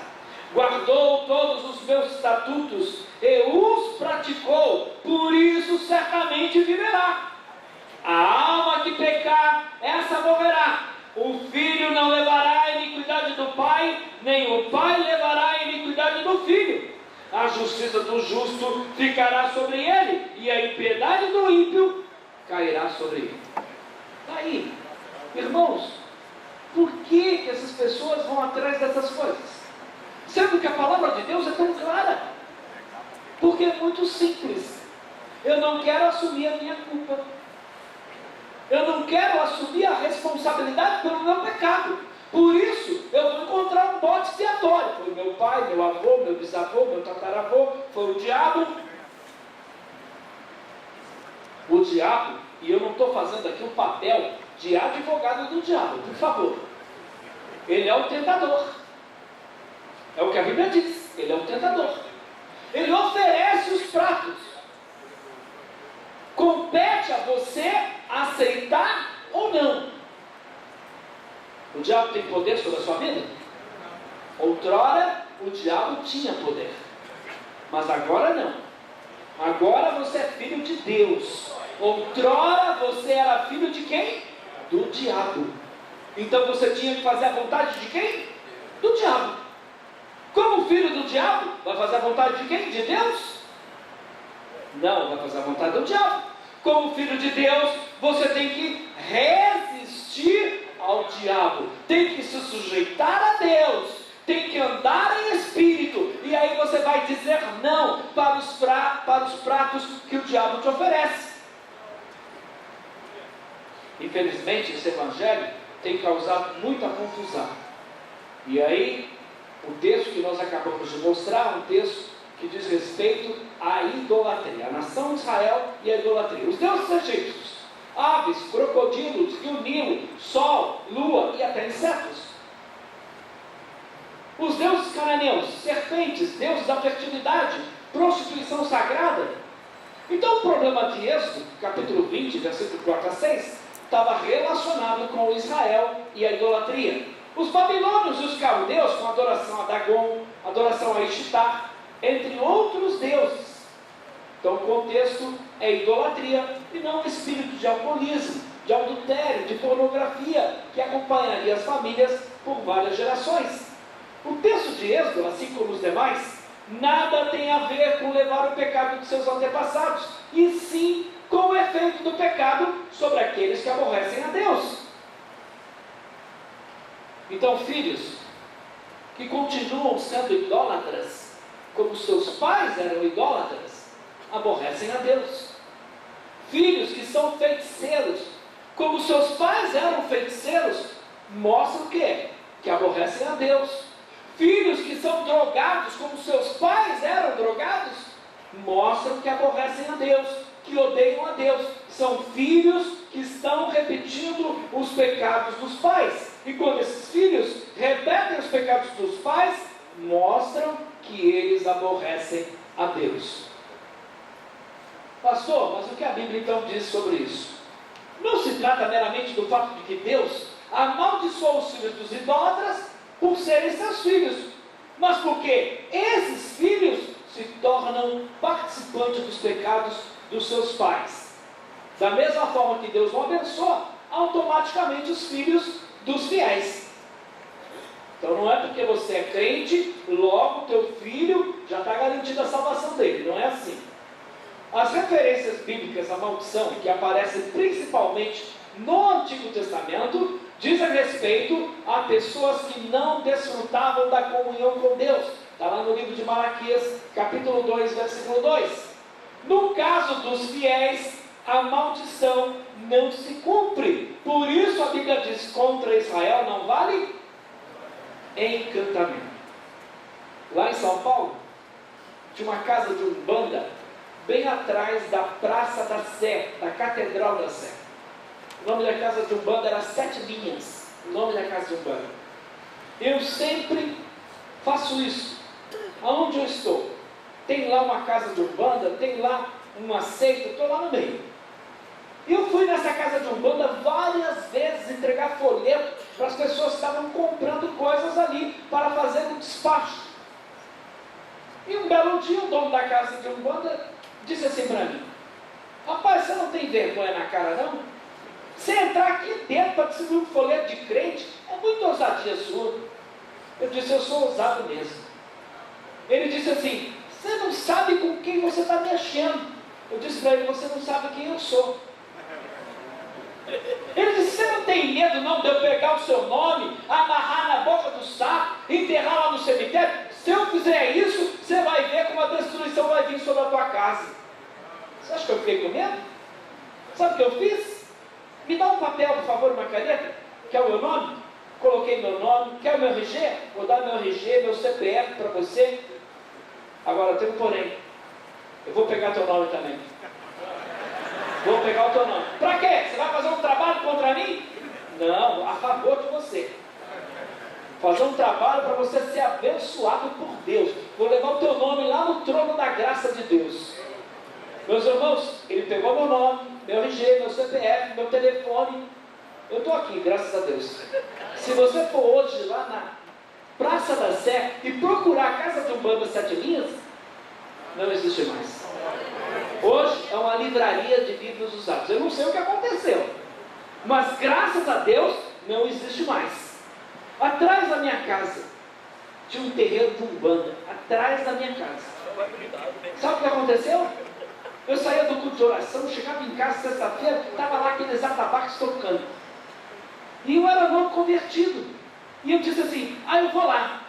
guardou todos os meus estatutos e os praticou, por isso certamente viverá. A alma que pecar, essa morrerá. O filho não levará a iniquidade do pai, nem o pai levará a iniquidade do filho. A justiça do justo ficará sobre ele, e a impiedade do ímpio cairá sobre ele. Daí, irmãos, por que essas pessoas vão atrás dessas coisas? Sendo que a palavra de Deus é tão clara. Porque é muito simples. Eu não quero assumir a minha culpa. Eu não quero assumir a responsabilidade pelo meu pecado. Por isso, eu vou encontrar um bode expiatório. Foi meu pai, meu avô, meu bisavô, meu tataravô, foi o diabo. O diabo, e eu não estou fazendo aqui um papel de advogado do diabo, por favor. Ele é o tentador. É o que a Bíblia diz. Ele é o tentador. Ele oferece os pratos. Compete a você aceitar ou não. O diabo tem poder sobre a sua vida? Outrora, o diabo tinha poder. Mas agora não. Agora você é filho de Deus. Outrora você era filho de quem? Do diabo. Então você tinha que fazer a vontade de quem? Do diabo. Como filho do diabo, vai fazer a vontade de quem? De Deus? Não, vai fazer a vontade do diabo. Como filho de Deus, você tem que resistir ao diabo. Tem que se sujeitar a Deus. Tem que andar em espírito. E aí você vai dizer não para os pratos que o diabo te oferece. Infelizmente, esse evangelho tem causado muita confusão. E aí, o texto que nós acabamos de mostrar, um texto que diz respeito à idolatria, a nação de Israel e a idolatria. Os deuses egípcios, aves, crocodilos, rio Nilo, sol, lua e até insetos. Os deuses cananeus, serpentes, deuses da fertilidade, prostituição sagrada. Então o problema de Êxodo, capítulo 20, versículo 4 a 6, estava relacionado com Israel e a idolatria. Os babilônios e os caldeus com adoração a Dagon, adoração a Ishtar, entre outros deuses. Então o contexto é idolatria e não o espírito de alcoolismo, de adultério, de pornografia, que acompanharia as famílias por várias gerações. O texto de Êxodo, assim como os demais, nada tem a ver com levar o pecado de seus antepassados, e sim com o efeito do pecado sobre aqueles que aborrecem a Deus. Então, filhos que continuam sendo idólatras, como seus pais eram idólatras, aborrecem a Deus. Filhos que são feiticeiros, como seus pais eram feiticeiros, mostram o quê? Que aborrecem a Deus. Filhos que são drogados, como seus pais eram drogados, mostram que aborrecem a Deus, que odeiam a Deus. São filhos que estão repetindo os pecados dos pais. E quando esses filhos repetem os pecados dos pais, mostram que eles aborrecem a Deus. Pastor, mas o que a Bíblia então diz sobre isso? Não se trata meramente do fato de que Deus amaldiçoou os filhos dos idólatras por serem seus filhos, mas porque esses filhos se tornam participantes dos pecados dos seus pais. Da mesma forma que Deus não abençoa automaticamente os filhos dos fiéis. Então não é porque você é crente, logo teu filho já está garantida a salvação dele, não é assim. As referências bíblicas à maldição, que aparecem principalmente no Antigo Testamento, dizem respeito a pessoas que não desfrutavam da comunhão com Deus. Está lá no livro de Malaquias, capítulo 2, versículo 2. No caso dos fiéis, a maldição não se cumpre. Por isso a Bíblia diz, contra Israel não vale encantamento. Lá em São Paulo, tinha uma casa de umbanda, bem atrás da Praça da Sé, da Catedral da Sé. O nome da casa de umbanda era Sete Linhas. O nome da casa de umbanda. Eu sempre faço isso. Aonde eu estou? Tem lá uma casa de umbanda, tem lá uma seita, estou lá no meio. Eu fui nessa casa de umbanda várias vezes entregar folheto para as pessoas que estavam comprando coisas ali para fazer o despacho. E um belo dia, o dono da casa de Umbanda disse assim para mim: rapaz, você não tem vergonha na cara, não? Você entrar aqui dentro para distribuir um folheto de crente, é muito ousadia sua. Eu disse: eu sou ousado mesmo. Ele disse assim: você não sabe com quem você está mexendo. Eu disse para ele: você não sabe quem eu sou. Ele disse: você não tem medo não de eu pegar o seu nome, amarrar na boca do saco, enterrar lá no cemitério? Se eu fizer isso, você vai ver como a destruição vai vir sobre a tua casa. Você acha que eu fiquei com medo? Sabe o que eu fiz? Me dá um papel, por favor, uma caneta, que é o meu nome. Coloquei meu nome. Quer o meu RG? Vou dar meu RG, meu CPF para você. Agora tem um porém. Eu vou pegar teu nome também. Vou pegar o teu nome. Para quê? Você vai fazer um trabalho contra mim? Não, a favor de você. Fazer um trabalho para você ser abençoado por Deus. Vou levar o teu nome lá no trono da graça de Deus. Meus irmãos, ele pegou meu nome, meu RG, meu CPF, meu telefone. Eu estou aqui, graças a Deus. Se você for hoje lá na Praça da Sé e procurar a Casa de Umbanda 7 Linhas, não existe mais. Hoje é uma livraria de livros usados. Eu não sei o que aconteceu, mas graças a Deus não existe mais. Atrás da minha casa tinha um terreiro de Umbanda, atrás da minha casa. Sabe o que aconteceu? Eu saía do culto de oração, chegava em casa sexta-feira, estava lá aqueles atabaques tocando. E eu era novo convertido. E eu disse assim: eu vou lá.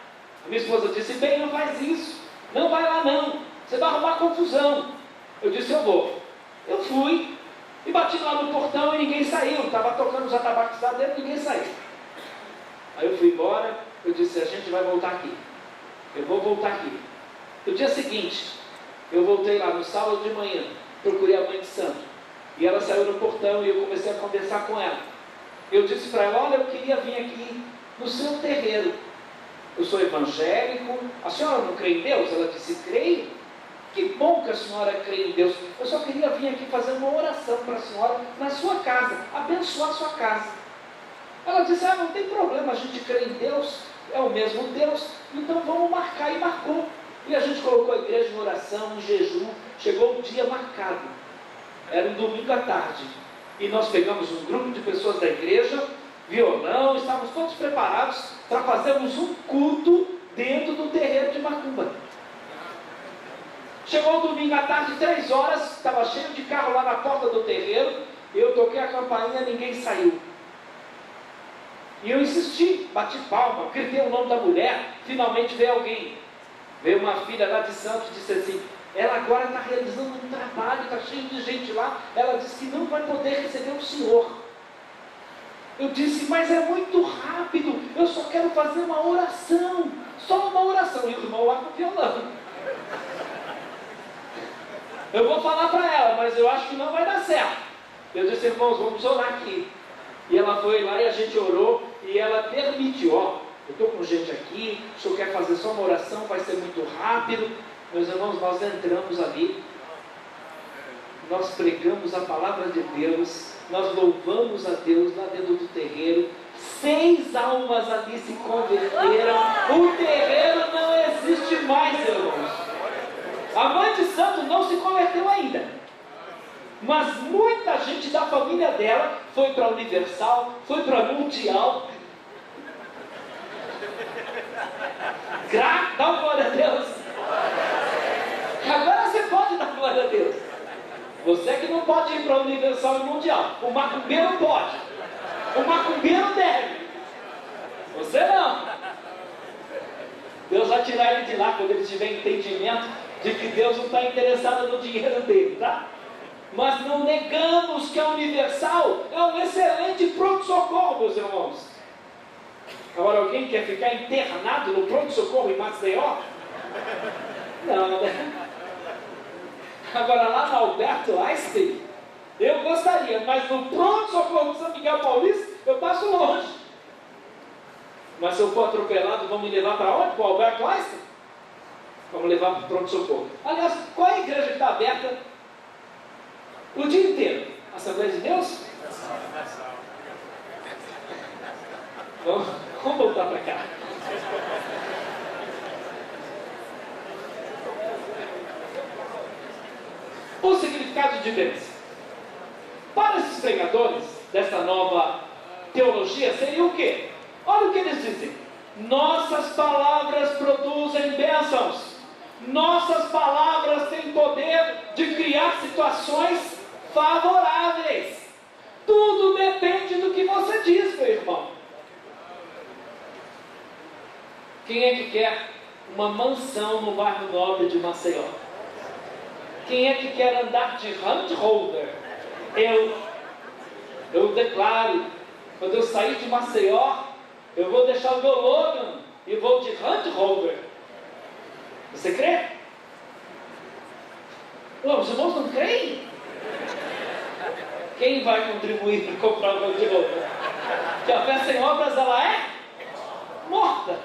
A minha esposa disse: bem, não faz isso. Não vai lá não. Você vai arrumar confusão. Eu disse: eu vou. Eu fui e bati lá no portão e ninguém saiu. Estava tocando os atabaques lá dentro e ninguém saiu. Aí eu fui embora. Eu disse: a gente vai voltar aqui. Eu vou voltar aqui. No dia seguinte, eu voltei lá no sábado de manhã. Procurei a mãe de santo. E ela saiu no portão e eu comecei a conversar com ela. Eu disse para ela: olha, eu queria vir aqui no seu terreiro. Eu sou evangélico. A senhora não crê em Deus? Ela disse: creio. Que bom que a senhora crê em Deus. Eu só queria vir aqui fazer uma oração para a senhora na sua casa, abençoar a sua casa. Ela disse: não tem problema, a gente crê em Deus, é o mesmo Deus, então vamos marcar. E marcou. E a gente colocou a igreja em oração, em jejum. Chegou o dia marcado. Era um domingo à tarde. E nós pegamos um grupo de pessoas da igreja, violão, estávamos todos preparados para fazermos um culto dentro do terreiro de Macumba. Chegou o domingo à tarde, 3 horas, estava cheio de carro lá na porta do terreiro. Eu toquei a campainha, ninguém saiu. E eu insisti, bati palma, gritei o nome da mulher. Finalmente veio alguém. Veio uma filha lá de Santos e disse assim: ela agora está realizando um trabalho, está cheio de gente lá. Ela disse que não vai poder receber o senhor. Eu disse: mas é muito rápido, eu só quero fazer uma oração, só uma oração. E o irmão lá com o violão. Eu vou falar para ela, mas eu acho que não vai dar certo. Eu disse: irmãos, vamos orar aqui. E ela foi lá e a gente orou, e ela permitiu: eu estou com gente aqui, o senhor quer fazer só uma oração, vai ser muito rápido. Meus irmãos, nós entramos ali, nós pregamos a palavra de Deus, nós louvamos a Deus lá dentro do terreiro. 6 almas ali se converteram. O terreiro não existe mais, irmãos. A mãe de santo não se converteu ainda, mas muita gente da família dela foi para a Universal, foi para a Mundial. Dá uma glória a Deus. Agora você pode dar glória a Deus. Você que não pode ir para a Universal e Mundial. O macumbeiro pode. O macumbeiro deve. Você não. Deus vai tirar ele de lá quando ele tiver entendimento de que Deus não está interessado no dinheiro dele, tá? Mas não negamos que a Universal é um excelente pronto-socorro, meus irmãos. Agora, alguém quer ficar internado no pronto-socorro em Maceió? Não, né? Agora, lá no Alberto Einstein, eu gostaria, mas no pronto-socorro de São Miguel Paulista, eu passo longe. Mas se eu for atropelado, vão me levar para onde? Para o Alberto Einstein? Vamos levar para o pronto-socorro. Aliás, qual é a igreja que está aberta o dia inteiro? Assembleia de Deus? Vamos voltar para cá. o significado de bênção. Para esses pregadores dessa nova teologia, seria o quê? Olha o que eles dizem: nossas palavras produzem bênçãos. Nossas palavras têm poder de criar situações favoráveis. Tudo depende do que você diz, meu irmão. Quem é que quer uma mansão no bairro nobre de Maceió? Quem é que quer andar de Land Rover? Eu declaro, quando eu sair de Maceió, eu vou deixar o meu Logan e vou de Land Rover. Você crê? Não, os irmãos não creem? Quem vai contribuir para comprar o Land Rover? Que a fé sem obras, ela é morta.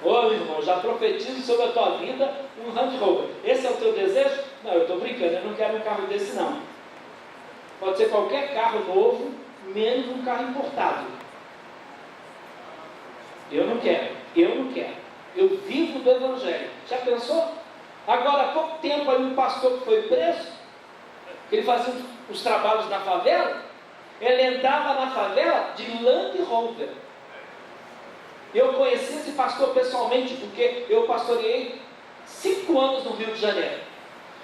Ô irmão, já profetizo sobre a tua vida um Land Rover. Esse é o teu desejo? Não, eu estou brincando, eu não quero um carro desse não. Pode ser qualquer carro novo, menos um carro importado. Eu não quero. Eu vivo do Evangelho. Já pensou? Agora, há pouco tempo, aí um pastor que foi preso, ele fazia os trabalhos na favela, ele entrava na favela de Land Rover. Eu conheci esse pastor pessoalmente, porque eu pastoreei 5 anos no Rio de Janeiro.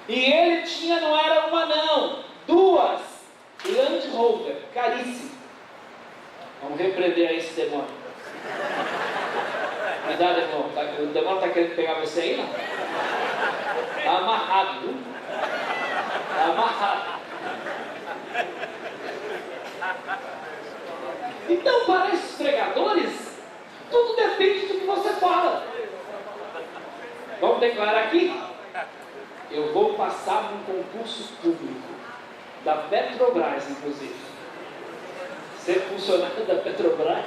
E ele tinha, não era uma não, 2 Land Rover, caríssimo. Vamos repreender aí esse demônio. Cuidado, irmão, o demônio está querendo pegar você aí, não? Está amarrado, viu? Está amarrado. Então, para esses pregadores, tudo depende do que você fala. Vamos declarar aqui? Eu vou passar num concurso público, da Petrobras, inclusive. Ser funcionário da Petrobras?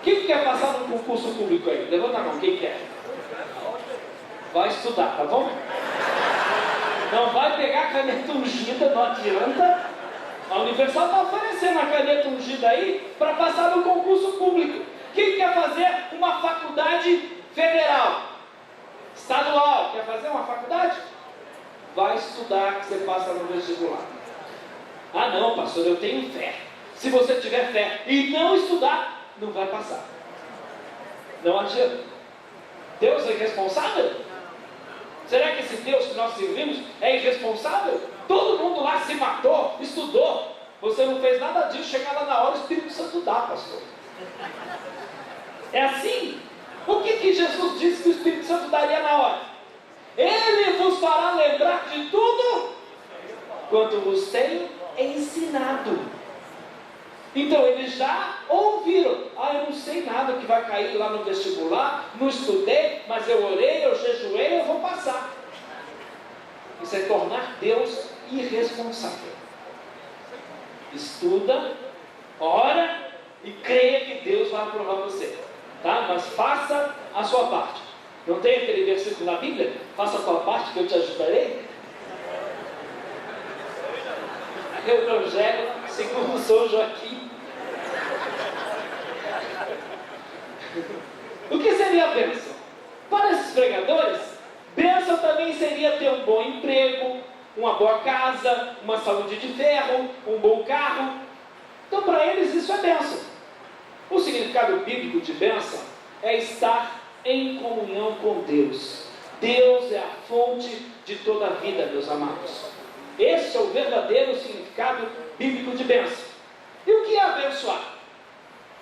Quem quer passar num concurso público aí? Levanta a mão, quem quer? Vai estudar, tá bom? Não vai pegar caneta ungida, não adianta. A Universal está oferecendo a caneta ungida aí para passar no concurso público. Quem quer fazer uma faculdade federal, estadual, quer fazer uma faculdade? Vai estudar que você passa no vestibular. Ah não, pastor, eu tenho fé. Se você tiver fé e não estudar, não vai passar. Não adianta. Deus é irresponsável? Será que esse Deus que nós servimos é irresponsável? Todo mundo lá se matou, estudou. Você não fez nada disso, chegar lá na hora, o Espírito Santo dá, pastor. É assim? O que Jesus disse que o Espírito Santo daria na hora? Ele vos fará lembrar de tudo quanto vos tenho ensinado. Então eles já ouviram. Ah, eu não sei nada que vai cair lá no vestibular, não estudei, mas eu orei, eu jejuei, eu vou passar. Isso é tornar Deus irresponsável. Estuda, ora e creia que Deus vai aprovar você. Tá? Mas faça a sua parte. Não tem aquele versículo na Bíblia? Faça a tua parte que eu te ajudarei? Evangelho segundo São Joaquim. O que seria a bênção? Para esses pregadores, bênção também seria ter um bom emprego, uma boa casa, uma saúde de ferro, um bom carro. Então para eles isso é bênção. O significado bíblico de bênção é estar em comunhão com Deus. Deus é a fonte de toda a vida, meus amados. Esse é o verdadeiro significado bíblico de bênção. E o que é abençoar?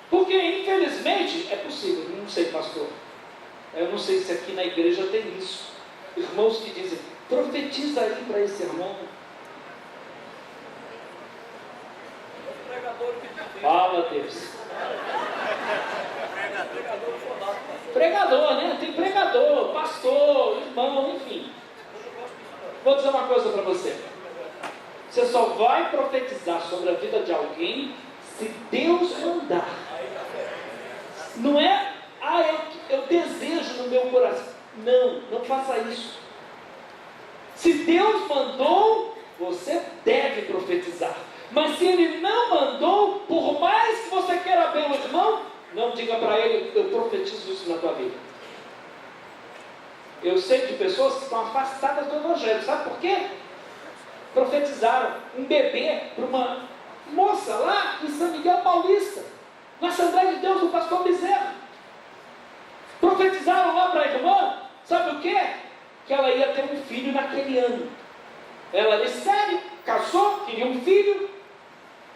Porque infelizmente é possível, não sei, pastor, eu não sei se aqui na igreja tem isso. Irmãos que dizem, profetiza aí para esse irmão. Fala, Deus. Pregador, né? Tem pregador, pastor, irmão, enfim. Vou dizer uma coisa para você. Você só vai profetizar sobre a vida de alguém se Deus mandar. Não é, eu desejo no meu coração. Não, não faça isso. Se Deus mandou, você deve profetizar. Mas se Ele não mandou, por mais que você queira bem o irmão, não diga para ele, eu profetizo isso na tua vida. Eu sei de pessoas que estão afastadas do Evangelho. Sabe por quê? Profetizaram um bebê para uma moça lá em São Miguel Paulista, na Assembleia de Deus do pastor Bezerra. Profetizaram lá para a irmã, sabe o quê? Que ela ia ter um filho naquele ano. Ela era estéril, casou, queria um filho.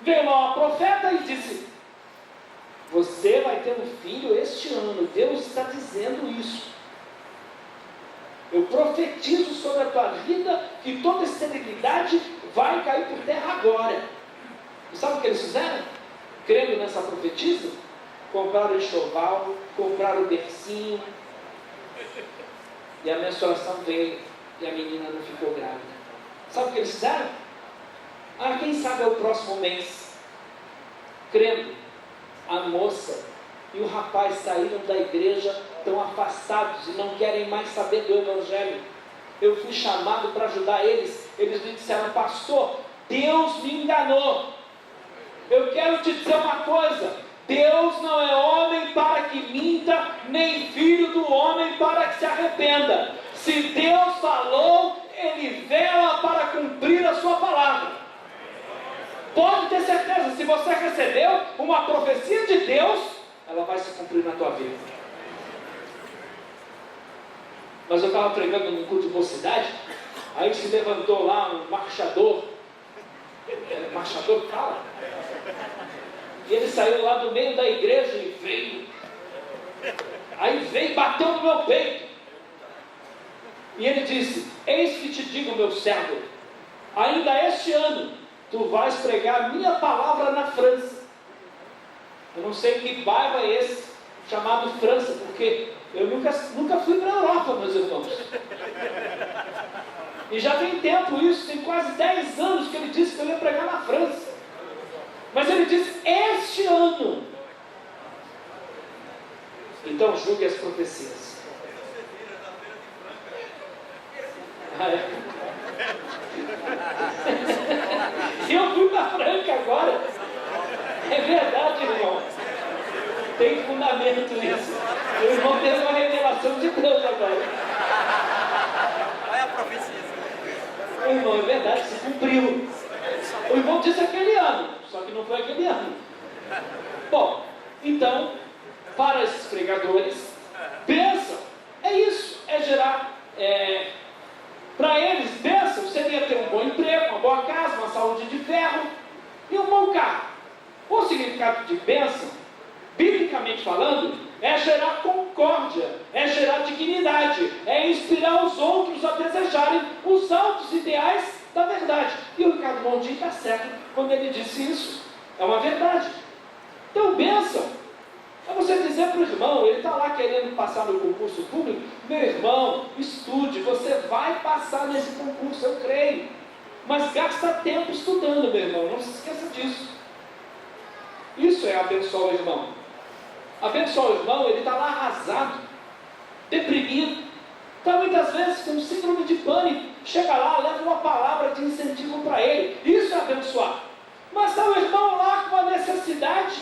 Veio lá uma profeta e disse: você vai ter um filho este ano. Deus está dizendo isso. Eu profetizo sobre a tua vida que toda esterilidade vai cair por terra agora. E sabe o que eles fizeram? Crendo nessa profetisa, compraram o enxoval, compraram o bercinho, e a menstruação veio e a menina não ficou grávida. Sabe o que eles fizeram? Quem sabe é o próximo mês. Crendo, a moça e o rapaz saíram da igreja, estão afastados e não querem mais saber do Evangelho. Eu fui chamado para ajudar eles. Eles me disseram: pastor, Deus me enganou. Eu quero te dizer uma coisa: Deus não é homem para que minta, nem filho do homem para que se arrependa. Se Deus falou, Ele vela para cumprir a sua palavra. Pode ter certeza, se você recebeu uma profecia de Deus, ela vai se cumprir na tua vida. Mas eu estava pregando num culto de mocidade, aí se levantou lá um marchador, marchador fala, e ele saiu lá do meio da igreja e veio, aí veio, bateu no meu peito, e ele disse: eis que te digo, meu servo, ainda este ano tu vais pregar a minha palavra na França. Eu não sei que bairro é esse chamado França, porque eu nunca fui para a Europa, meus irmãos. E já tem tempo isso, tem quase 10 anos que ele disse que eu ia pregar na França. Mas ele disse: este ano. Então julgue as profecias. Eu fui para Franca agora. É verdade, irmão. Tem fundamento nisso. O irmão teve uma revelação de Deus agora. Olha a profecia. Irmão, é verdade, se cumpriu. O irmão disse aquele ano, só que não foi aquele ano. Bom, então, para esses pregadores, pensam, é isso, é gerar, para eles, bênção seria ter um bom emprego, uma boa casa, uma saúde de ferro e um bom carro. O significado de bênção, biblicamente falando, é gerar concórdia, é gerar dignidade, é inspirar os outros a desejarem os altos ideais da verdade. E o Ricardo Mondinho está certo quando ele disse isso. É uma verdade. Então, bênção é você dizer para o irmão, ele está lá querendo passar no concurso público: meu irmão, estude, você vai passar nesse concurso, eu creio. Mas gasta tempo estudando, meu irmão, não se esqueça disso. Isso é abençoar o irmão. Abençoar o irmão, ele está lá arrasado, deprimido, está muitas vezes com síndrome de pânico, chega lá, leva uma palavra de incentivo para ele. Isso é abençoar. Mas está o irmão lá com a necessidade,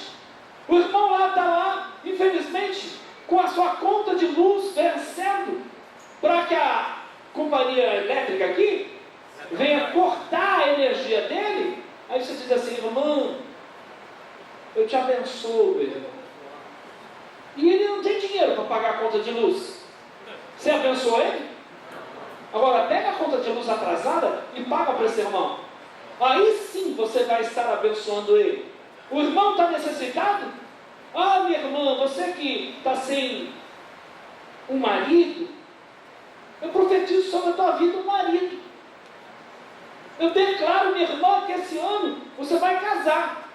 o irmão lá está lá, infelizmente, com a sua conta de luz vencendo, para que a companhia elétrica aqui venha cortar a energia dele. Aí você diz assim: irmão, eu te abençoo, meu irmão. E ele não tem dinheiro para pagar a conta de luz. Você abençoou ele? Agora pega a conta de luz atrasada e paga para esse irmão. Aí sim você vai estar abençoando ele. O irmão está necessitado? Minha irmã, você que está sem um marido, eu profetizo sobre a tua vida um marido. Eu declaro, minha irmã, que esse ano você vai casar.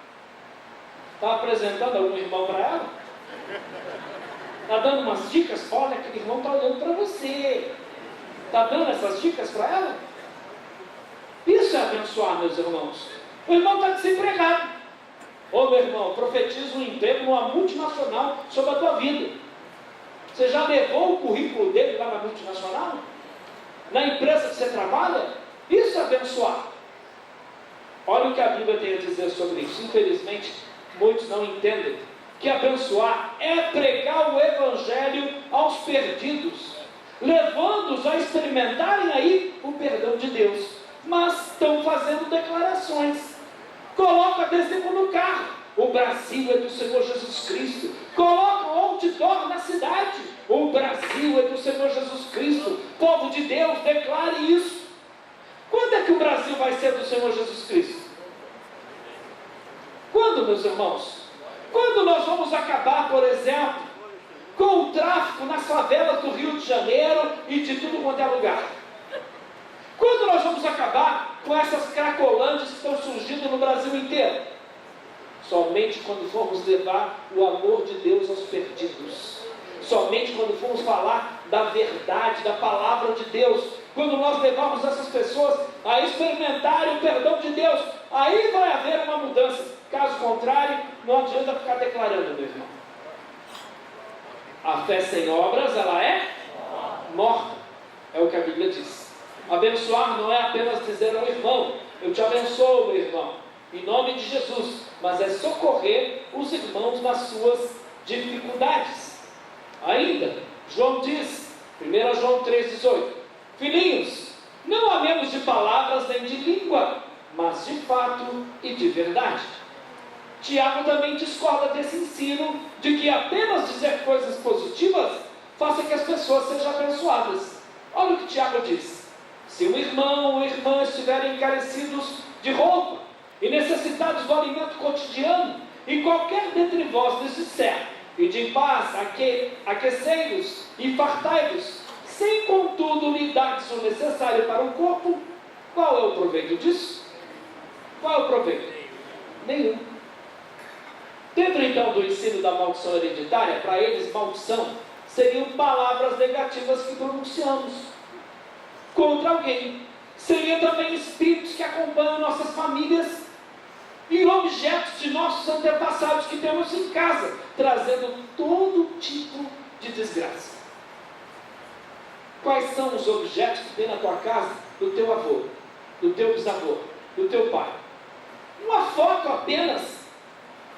Está apresentando algum irmão para ela? Está dando umas dicas? Olha, aquele irmão está olhando para você. Está dando essas dicas para ela? Isso é abençoar, meus irmãos. O irmão está desempregado. Meu irmão, profetiza um emprego numa multinacional sobre a tua vida. Você já levou o currículo dele lá na multinacional? Na empresa que você trabalha? Isso é abençoar. Olha o que a Bíblia tem a dizer sobre isso. Infelizmente, muitos não entendem que abençoar é pregar o Evangelho aos perdidos. levando-os a experimentarem aí o perdão de Deus, mas estão fazendo declarações. Coloca adesivo no carro: o Brasil é do Senhor Jesus Cristo. Coloca um outdoor na cidade: o Brasil é do Senhor Jesus Cristo. Povo de Deus, declare isso. Quando é que o Brasil vai ser do Senhor Jesus Cristo? Quando, meus irmãos? Quando nós vamos acabar, por exemplo, com o tráfico nas favelas do Rio de Janeiro e de tudo quanto é lugar? Quando nós vamos acabar com essas cracolândias que estão surgindo no Brasil inteiro? Somente quando formos levar o amor de Deus aos perdidos. Somente quando formos falar da verdade, da palavra de Deus. Quando nós levarmos essas pessoas a experimentarem o perdão de Deus, aí vai haver uma mudança. Caso contrário, não adianta ficar declarando, meu irmão. A fé sem obras, ela é morta. É o que a Bíblia diz. Abençoar não é apenas dizer ao irmão: eu te abençoo, meu irmão, em nome de Jesus. Mas é socorrer os irmãos nas suas dificuldades. Ainda, João diz, 1 João 3,18: filhinhos, não amemos de palavras nem de língua, mas de fato e de verdade. Tiago também discorda desse ensino de que apenas dizer coisas positivas faça que as pessoas sejam abençoadas. Olha o que Tiago diz: se um irmão ou irmã estiverem encarecidos de roupa e necessitados do alimento cotidiano, e qualquer dentre vós lhes disser: ide em paz, aquecei-vos e fartai-vos, sem contudo lhe dardes o necessário para o corpo, qual é o proveito disso? Qual é o proveito? Nenhum. Dentro então do ensino da maldição hereditária, para eles maldição seriam palavras negativas que pronunciamos contra alguém. Seriam também espíritos que acompanham nossas famílias e objetos de nossos antepassados que temos em casa, trazendo todo tipo de desgraça. Quais são os objetos que tem na tua casa do teu avô, do teu bisavô, do teu pai? Uma foto apenas.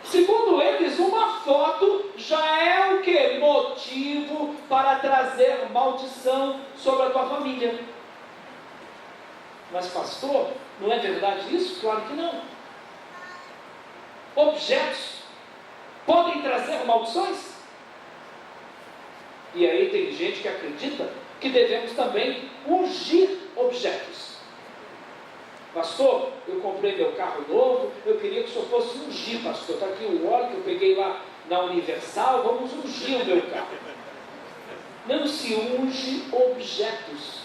Segundo eles, uma foto já é o que? Motivo para trazer maldição sobre a tua família. Mas pastor, não é verdade isso? Claro que não. Objetos podem trazer maldições? E aí tem gente que acredita que devemos também ungir objetos. Pastor, eu comprei meu carro novo, eu queria que o senhor fosse ungir, pastor. Está aqui o óleo que eu peguei lá na Universal, vamos ungir o meu carro. Não se unge objetos,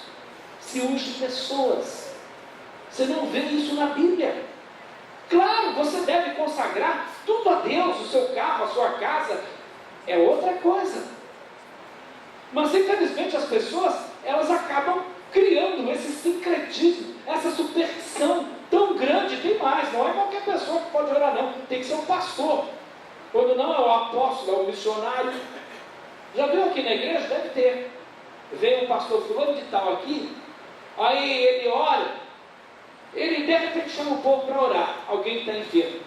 se unge pessoas. Você não vê isso na Bíblia. Claro, você deve consagrar tudo a Deus, o seu carro, a sua casa, é outra coisa. Mas infelizmente as pessoas, elas acabam criando esse sincretismo, essa superstição tão grande. Tem mais, não é qualquer pessoa que pode orar não, tem que ser um pastor. Quando não é o apóstolo, é o missionário. Já viu aqui na igreja? Deve ter. Vem um pastor fulano de tal aqui, aí ele ora, ele de repente chama o povo para orar, alguém que está enfermo.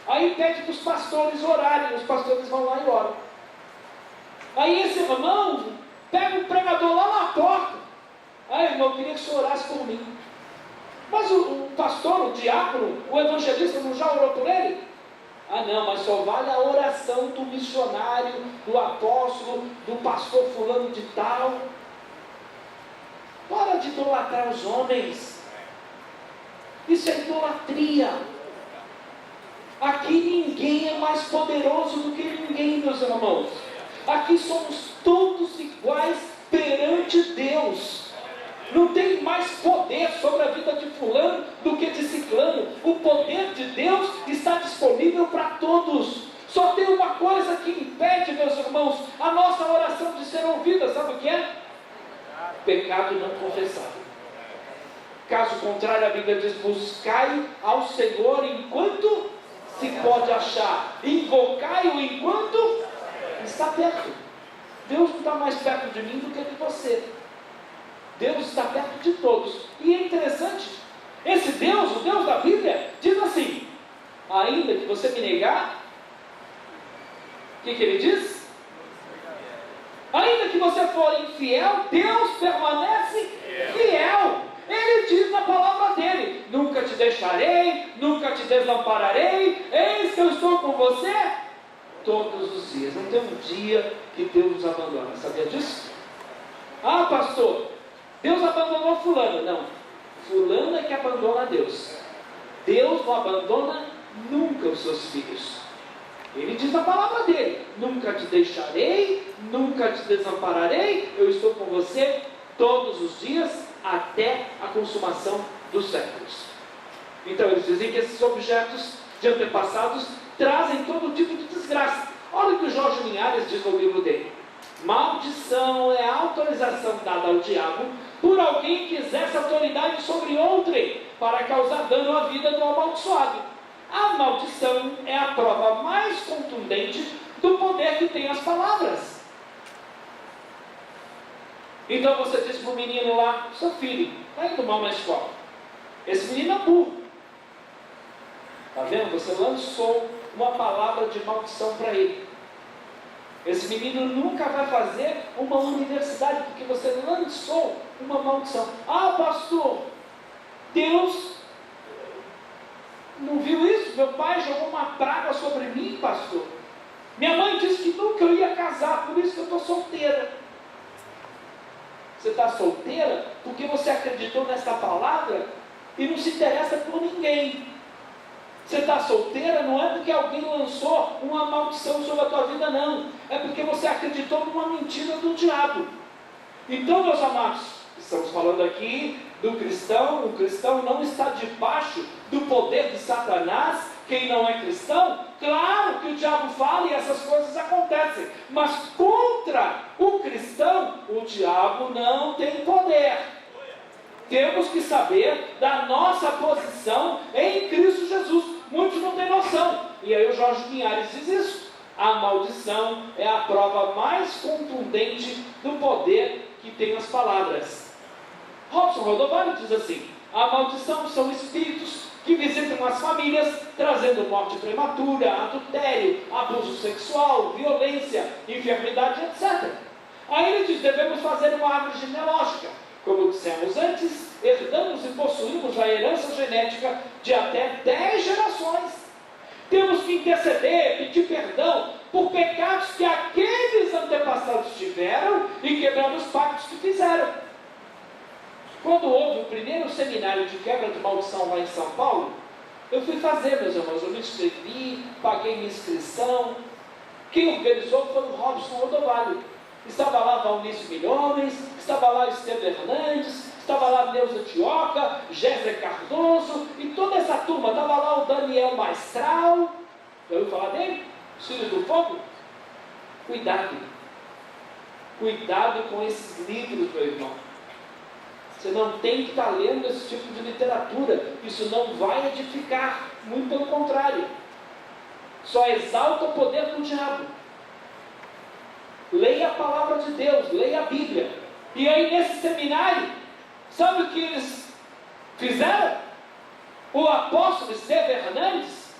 Aí pede para os pastores orarem, os pastores vão lá e oram. Aí esse irmão pega um pregador lá na porta: ah, irmão, eu queria que o senhor orasse por mim. Mas o pastor, o diácono, o evangelista não já orou por ele? Ah não, mas só vale a oração do missionário, do apóstolo, do pastor fulano de tal. Para de idolatrar os homens. Isso é idolatria. Aqui ninguém é mais poderoso do que ninguém, meus irmãos. Aqui somos todos iguais perante Deus. Não tem mais poder sobre a vida de fulano do que de ciclano. O poder de Deus está disponível para todos. Só tem uma coisa que impede, meus irmãos, a nossa oração de ser ouvida. Sabe o que é? Pecado não confessado. Caso contrário, a Bíblia diz: buscai ao Senhor enquanto se pode achar, invocai-o enquanto está perto. Deus não está mais perto de mim do que de você. Deus está perto de todos. E é interessante, esse Deus, o Deus da Bíblia, diz assim: ainda que você me negar, o que ele diz? Ainda que você for infiel, Deus permanece fiel. Ele diz na palavra dele: nunca te deixarei, nunca te desampararei, eis que eu estou com você todos os dias. Não tem um dia que Deus nos abandona. Sabia disso? Ah, pastor, Deus abandonou fulano. Não, fulano é que abandona Deus. Deus não abandona nunca os seus filhos. Ele diz na palavra dele: nunca te deixarei, nunca te desampararei, eu estou com você todos os dias, até a consumação dos séculos. Então eles dizem que esses objetos de antepassados trazem todo tipo de desgraça. Olha o que o Jorge Linhares diz no livro dele: maldição é a autorização dada ao diabo por alguém que exerce autoridade sobre outrem para causar dano à vida do amaldiçoado. A maldição é a prova mais contundente do poder que tem as palavras. Então você diz para o menino lá: seu filho está indo mal na escola, esse menino é burro. Está vendo? Você lançou uma palavra de maldição para ele. Esse menino nunca vai fazer uma universidade, porque você lançou uma maldição. Ah, pastor, Deus não viu isso? Meu pai jogou uma praga sobre mim, pastor. Minha mãe disse que nunca eu ia casar, por isso que eu estou solteira. Você está solteira porque você acreditou nessa palavra e não se interessa por ninguém. Você está solteira não é porque alguém lançou uma maldição sobre a tua vida, não. É porque você acreditou numa mentira do diabo. Então, meus amados, estamos falando aqui do cristão. O cristão não está debaixo do poder de Satanás. Quem não é cristão, claro que o diabo fala e essas coisas acontecem, mas contra o cristão, o diabo não tem poder. Temos que saber da nossa posição em Cristo Jesus. Muitos não têm noção, e aí o Jorge Linhares diz isso: a maldição é a prova mais contundente do poder que tem as palavras. Robson Rodovalho diz assim: a maldição são espíritos que visitam as famílias, trazendo morte prematura, adultério, abuso sexual, violência, enfermidade, etc. Aí ele diz: devemos fazer uma árvore genealógica. Como dissemos antes, herdamos e possuímos a herança genética de até 10 gerações. Temos que interceder, pedir perdão por pecados que aqueles antepassados tiveram e quebrar os pactos que fizeram. Quando houve o primeiro seminário de quebra de maldição lá em São Paulo, eu fui fazer, meus irmãos. Eu me inscrevi, paguei minha inscrição. Quem organizou foi o Robson Rodovalho. Estava lá Valnício Milhões, estava lá Estevam Hernandes, estava lá Neuza Tioca, Géser Cardoso e toda essa turma. Estava lá o Daniel Maestral. Já ouviu falar dele? Os Filhos do Fogo? Cuidado. Cuidado com esses livros, meu irmão. Você não tem que estar lendo esse tipo de literatura. Isso não vai edificar. Muito pelo contrário. Só exalta o poder do diabo. Leia a palavra de Deus, leia a Bíblia. E aí nesse seminário, sabe o que eles fizeram? O apóstolo Estevam Hernandes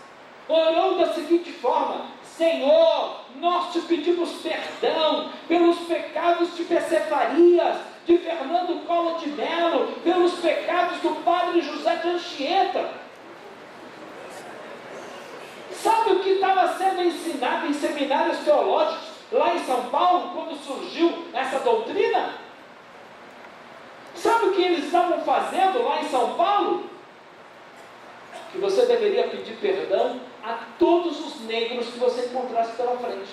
orou da seguinte forma: Senhor, nós te pedimos perdão pelos pecados de Percefarias, de Fernando Collor de Mello, pelos pecados do padre José de Anchieta. Sabe o que estava sendo ensinado em seminários teológicos lá em São Paulo, quando surgiu essa doutrina? Sabe o que eles estavam fazendo lá em São Paulo? Que você deveria pedir perdão a todos os negros que você encontrasse pela frente.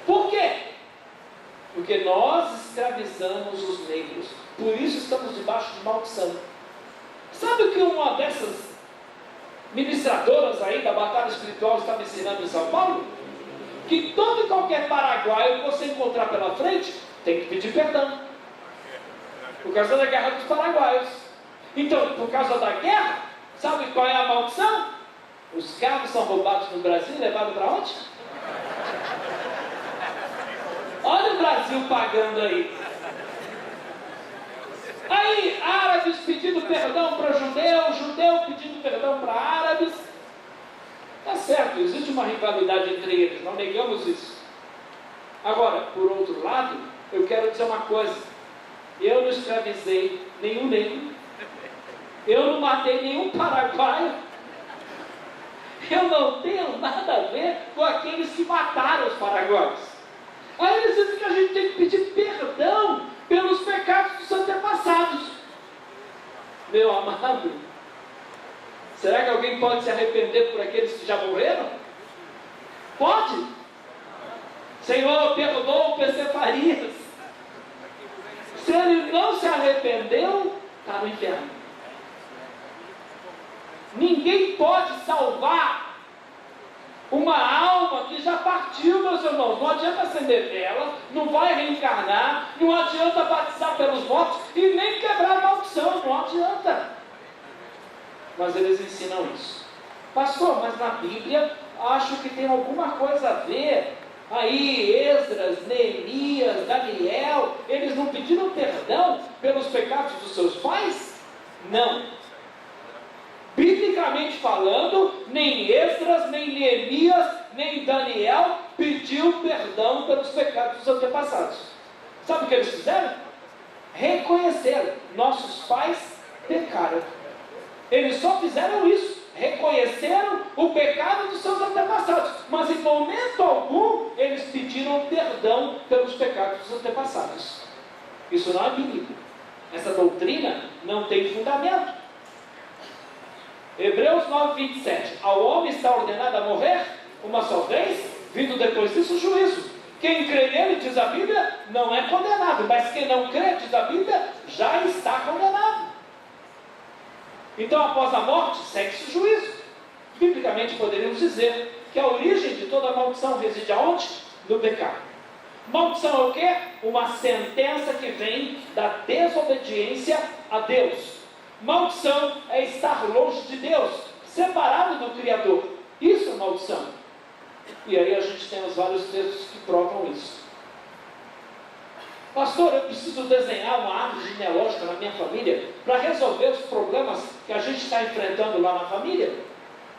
Por quê? Porque nós escravizamos os negros, por isso estamos debaixo de maldição. Sabe o que uma dessas ministradoras aí da batalha espiritual estava ensinando em São Paulo? Que todo e qualquer paraguaio que você encontrar pela frente tem que pedir perdão, por causa da guerra dos paraguaios. Então, por causa da guerra, sabe qual é a maldição? Os carros são roubados no Brasil e levados para onde? Olha o Brasil pagando aí. Aí, árabes pedindo perdão para judeu, judeu pedindo perdão para árabes. Tá certo, existe uma rivalidade entre eles, não negamos isso. Agora, por outro lado, eu quero dizer uma coisa: eu não escravizei nenhum negro, eu não matei nenhum paraguaio, eu não tenho nada a ver com aqueles que mataram os paraguaios. Aí eles dizem que a gente tem que pedir perdão pelos pecados dos antepassados. Meu amado, será que alguém pode se arrepender por aqueles que já morreram? Pode? Senhor, perdoa o PC Farias. Se ele não se arrependeu, está no inferno. Ninguém pode salvar uma alma que já partiu, meus irmãos. Não adianta acender vela, não vai reencarnar, não adianta batizar pelos mortos e nem quebrar a maldição, não adianta. Mas eles ensinam isso. Pastor, mas na Bíblia acho que tem alguma coisa a ver. Aí Esdras, Neemias, Daniel, eles não pediram perdão pelos pecados dos seus pais? Não. Biblicamente falando, nem Esdras, nem Neemias, nem Daniel pediu perdão pelos pecados dos antepassados. Sabe o que eles fizeram? Reconheceram: nossos pais pecaram. Eles só fizeram isso, reconheceram o pecado dos seus antepassados, mas em momento algum eles pediram perdão pelos pecados dos antepassados. Isso não é bíblico. Essa doutrina não tem fundamento. Hebreus 9:27. Ao homem está ordenado a morrer uma só vez, vindo depois disso o juízo. Quem crê nele, diz a Bíblia, não é condenado, mas quem não crê, diz a Bíblia, já está condenado. Então, após a morte, segue-se o juízo. Biblicamente poderíamos dizer que a origem de toda maldição reside aonde? No pecado. Maldição é o quê? Uma sentença que vem da desobediência a Deus. Maldição é estar longe de Deus, separado do Criador. Isso é maldição. E aí a gente tem os vários textos que provam isso. Pastor, eu preciso desenhar uma árvore genealógica na minha família para resolver os problemas que a gente está enfrentando lá na família?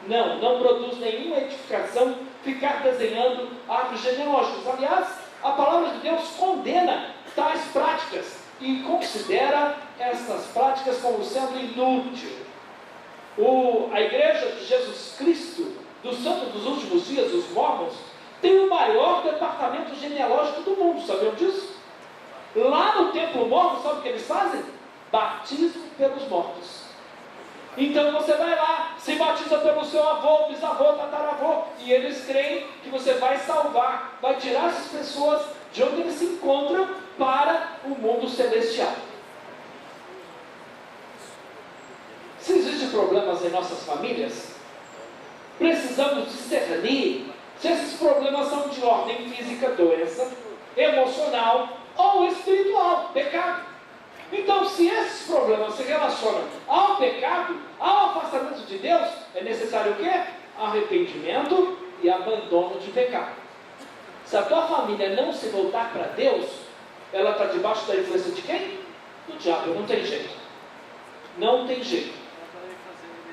Não, não produz nenhuma edificação ficar desenhando árvores genealógicas. Aliás, a palavra de Deus condena tais práticas e considera essas práticas como sendo inútil. A Igreja de Jesus Cristo, do Santo dos Últimos Dias, os Mormons, tem o maior departamento genealógico do mundo, sabiam disso? Lá no templo mormon, sabe o que eles fazem? Batismo pelos mortos. Então você vai lá, se batiza pelo seu avô, bisavô, tataravô, e eles creem que você vai salvar, vai tirar essas pessoas de onde eles se encontram para o mundo celestial. Se existem problemas em nossas famílias, precisamos discernir se esses problemas são de ordem física, doença, emocional ou espiritual, pecado. Então, se esses problemas se relacionam ao pecado, ao afastamento de Deus, é necessário o quê? Arrependimento e abandono de pecado. Se a tua família não se voltar para Deus, ela está debaixo da influência de quem? Do diabo, não tem jeito. Não tem jeito.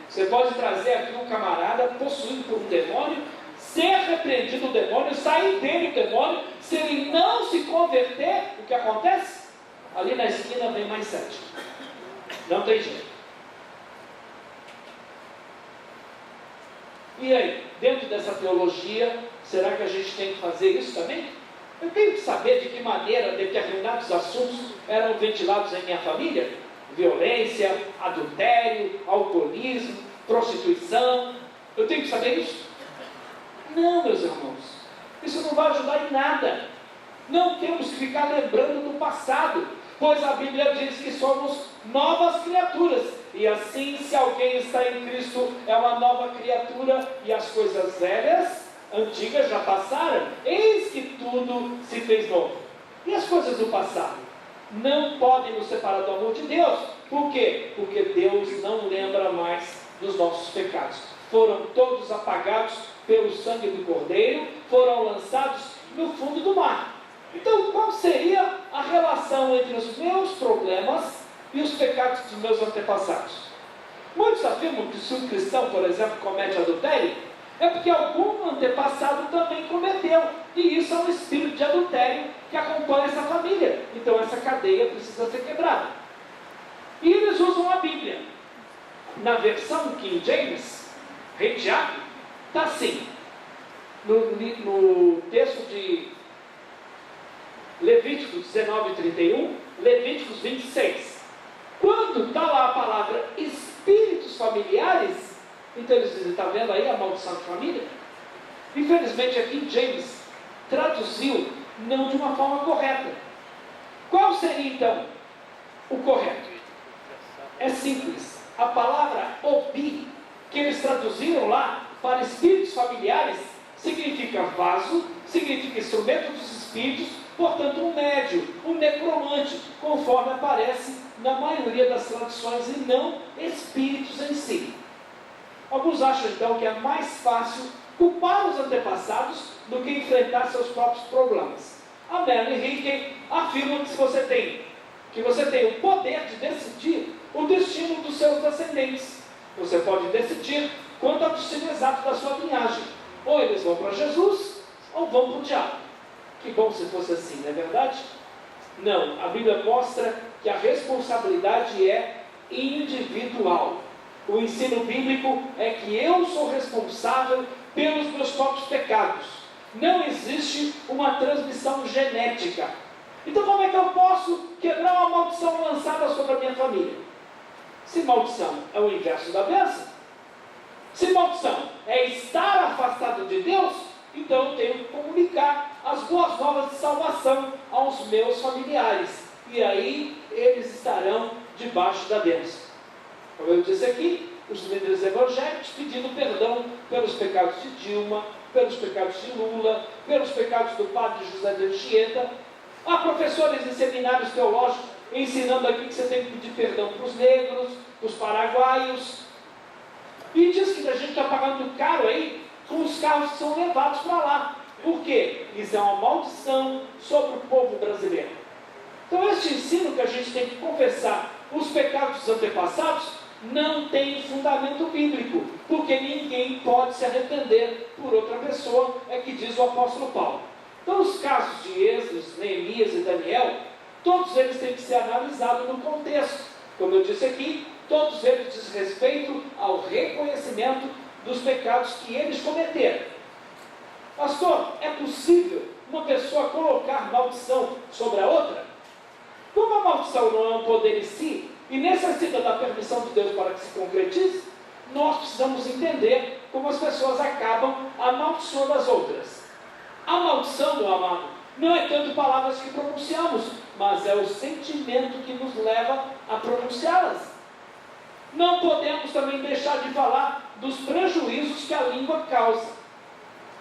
Você pode trazer aqui um camarada possuído por um demônio, ser repreendido o demônio, sair dele o demônio. Se ele não se converter, o que acontece? Ali na esquina vem mais 7. Não tem jeito. E aí, dentro dessa teologia, será que a gente tem que fazer isso também? Eu tenho que saber de que maneira determinados assuntos eram ventilados em minha família? Violência, adultério, alcoolismo, prostituição. Eu tenho que saber isso? Não, meus irmãos. Isso não vai ajudar em nada. Não temos que ficar lembrando do passado, pois a Bíblia diz que somos novas criaturas. E assim, se alguém está em Cristo, é uma nova criatura, e as coisas velhas, antigas, já passaram. Eis que tudo se fez novo. E as coisas do passado não podem nos separar do amor de Deus. Por quê? Porque Deus não lembra mais dos nossos pecados. Foram todos apagados pelo sangue do Cordeiro, foram lançados no fundo do mar. Então, qual seria a relação entre os meus problemas e os pecados dos meus antepassados? Muitos afirmam que se um cristão, por exemplo, comete adultério, É porque algum antepassado também cometeu. E isso é um espírito de adultério que acompanha essa família. Então essa cadeia precisa ser quebrada. E eles usam a Bíblia. Na versão King James, reteado, está assim. No texto de Levíticos 19 e 31, Levíticos 26. Quando está lá a palavra espíritos familiares, então eles dizem, está vendo aí a maldição de família? Infelizmente aqui James traduziu não de uma forma correta. Qual seria então o correto? É simples. A palavra obi, que eles traduziram lá para espíritos familiares, significa vaso, significa instrumento dos espíritos, portanto um médium, um necromante, conforme aparece na maioria das traduções, e não espíritos em si. Alguns acham então que é mais fácil culpar os antepassados do que enfrentar seus próprios problemas. A Mary Hickey afirma que você tem o poder de decidir o destino dos seus descendentes. Você pode decidir quanto ao destino exato da sua linhagem. Ou eles vão para Jesus, ou vão para o diabo. Que bom se fosse assim, não é verdade? Não, a Bíblia mostra que a responsabilidade é individual. O ensino bíblico é que eu sou responsável pelos meus próprios pecados. Não existe uma transmissão genética. Então como é que eu posso quebrar uma maldição lançada sobre a minha família? Se maldição é o inverso da bênção, se maldição é estar afastado de Deus, então eu tenho que comunicar as boas novas de salvação aos meus familiares. E aí eles estarão debaixo da bênção. Como eu disse aqui, os líderes evangélicos pedindo perdão pelos pecados de Dilma, pelos pecados de Lula, pelos pecados do padre José de Anchieta. Há professores em seminários teológicos ensinando aqui que você tem que pedir perdão para os negros, para os paraguaios. E diz que a gente está pagando caro aí com os carros que são levados para lá. Por quê? Isso é uma maldição sobre o povo brasileiro. Então este ensino que a gente tem que confessar os pecados dos antepassados não tem fundamento bíblico, porque ninguém pode se arrepender por outra pessoa, é que diz o apóstolo Paulo. Então os casos de Êxodo, Neemias e Daniel, todos eles têm que ser analisados no contexto. Como eu disse aqui, todos eles dizem respeito ao reconhecimento dos pecados que eles cometeram. Pastor, é possível uma pessoa colocar maldição sobre a outra? Como a maldição não é um poder em si e necessita da permissão de Deus para que se concretize, nós precisamos entender como as pessoas acabam amaldiçoando as outras. A maldição, meu amado, não é tanto palavras que pronunciamos, mas é o sentimento que nos leva a pronunciá-las. Não podemos também deixar de falar dos prejuízos que a língua causa.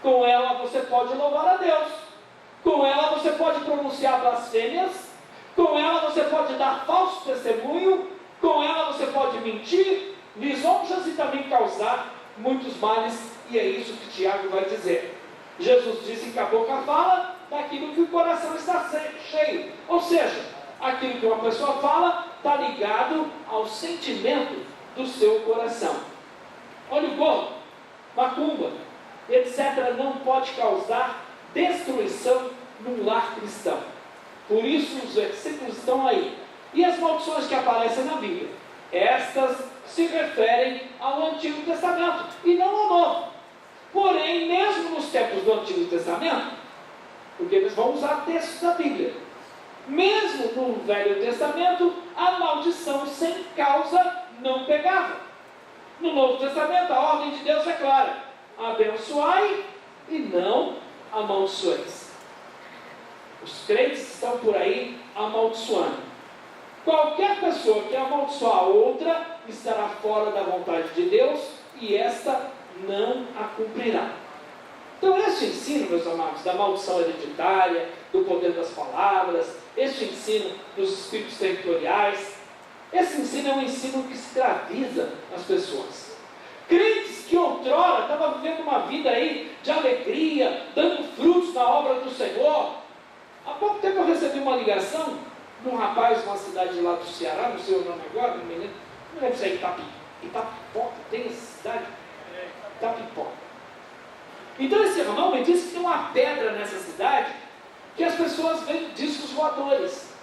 Com ela você pode louvar a Deus, com ela você pode pronunciar blasfêmias, com ela você pode dar falso testemunho, com ela você pode mentir, lisonjas e também causar muitos males, e é isso que Tiago vai dizer. Jesus disse que a boca fala daquilo que o coração está cheio, ou seja, aquilo que uma pessoa fala está ligado ao sentimento do seu coração. Olha o gordo, macumba, etc. não pode causar destruição num lar cristão. Por isso os versículos estão aí. E as maldições que aparecem na Bíblia, estas se referem ao Antigo Testamento e não ao Novo. Porém, mesmo nos tempos do Antigo Testamento, porque eles vão usar textos da Bíblia, mesmo no Velho Testamento, a maldição sem causa não pegava. No Novo Testamento, a ordem de Deus é clara: abençoai e não amaldiçoeis. Os crentes estão por aí amaldiçoando. Qualquer pessoa que amaldiçoar a outra estará fora da vontade de Deus e esta não a cumprirá. Então este ensino, meus amados, da maldição hereditária, do poder das palavras, este ensino dos espíritos territoriais, esse ensino é um ensino que escraviza as pessoas. Crentes que outrora estavam vivendo uma vida aí de alegria, dando frutos na obra do Senhor. Há pouco tempo eu recebi uma ligação de um rapaz de uma cidade lá do Ceará, não sei o nome agora, não me lembro se é Itapipoca, tem essa cidade? Itapipoca. Então esse irmão me disse que tem uma pedra nessa cidade que as pessoas veem discos voadores.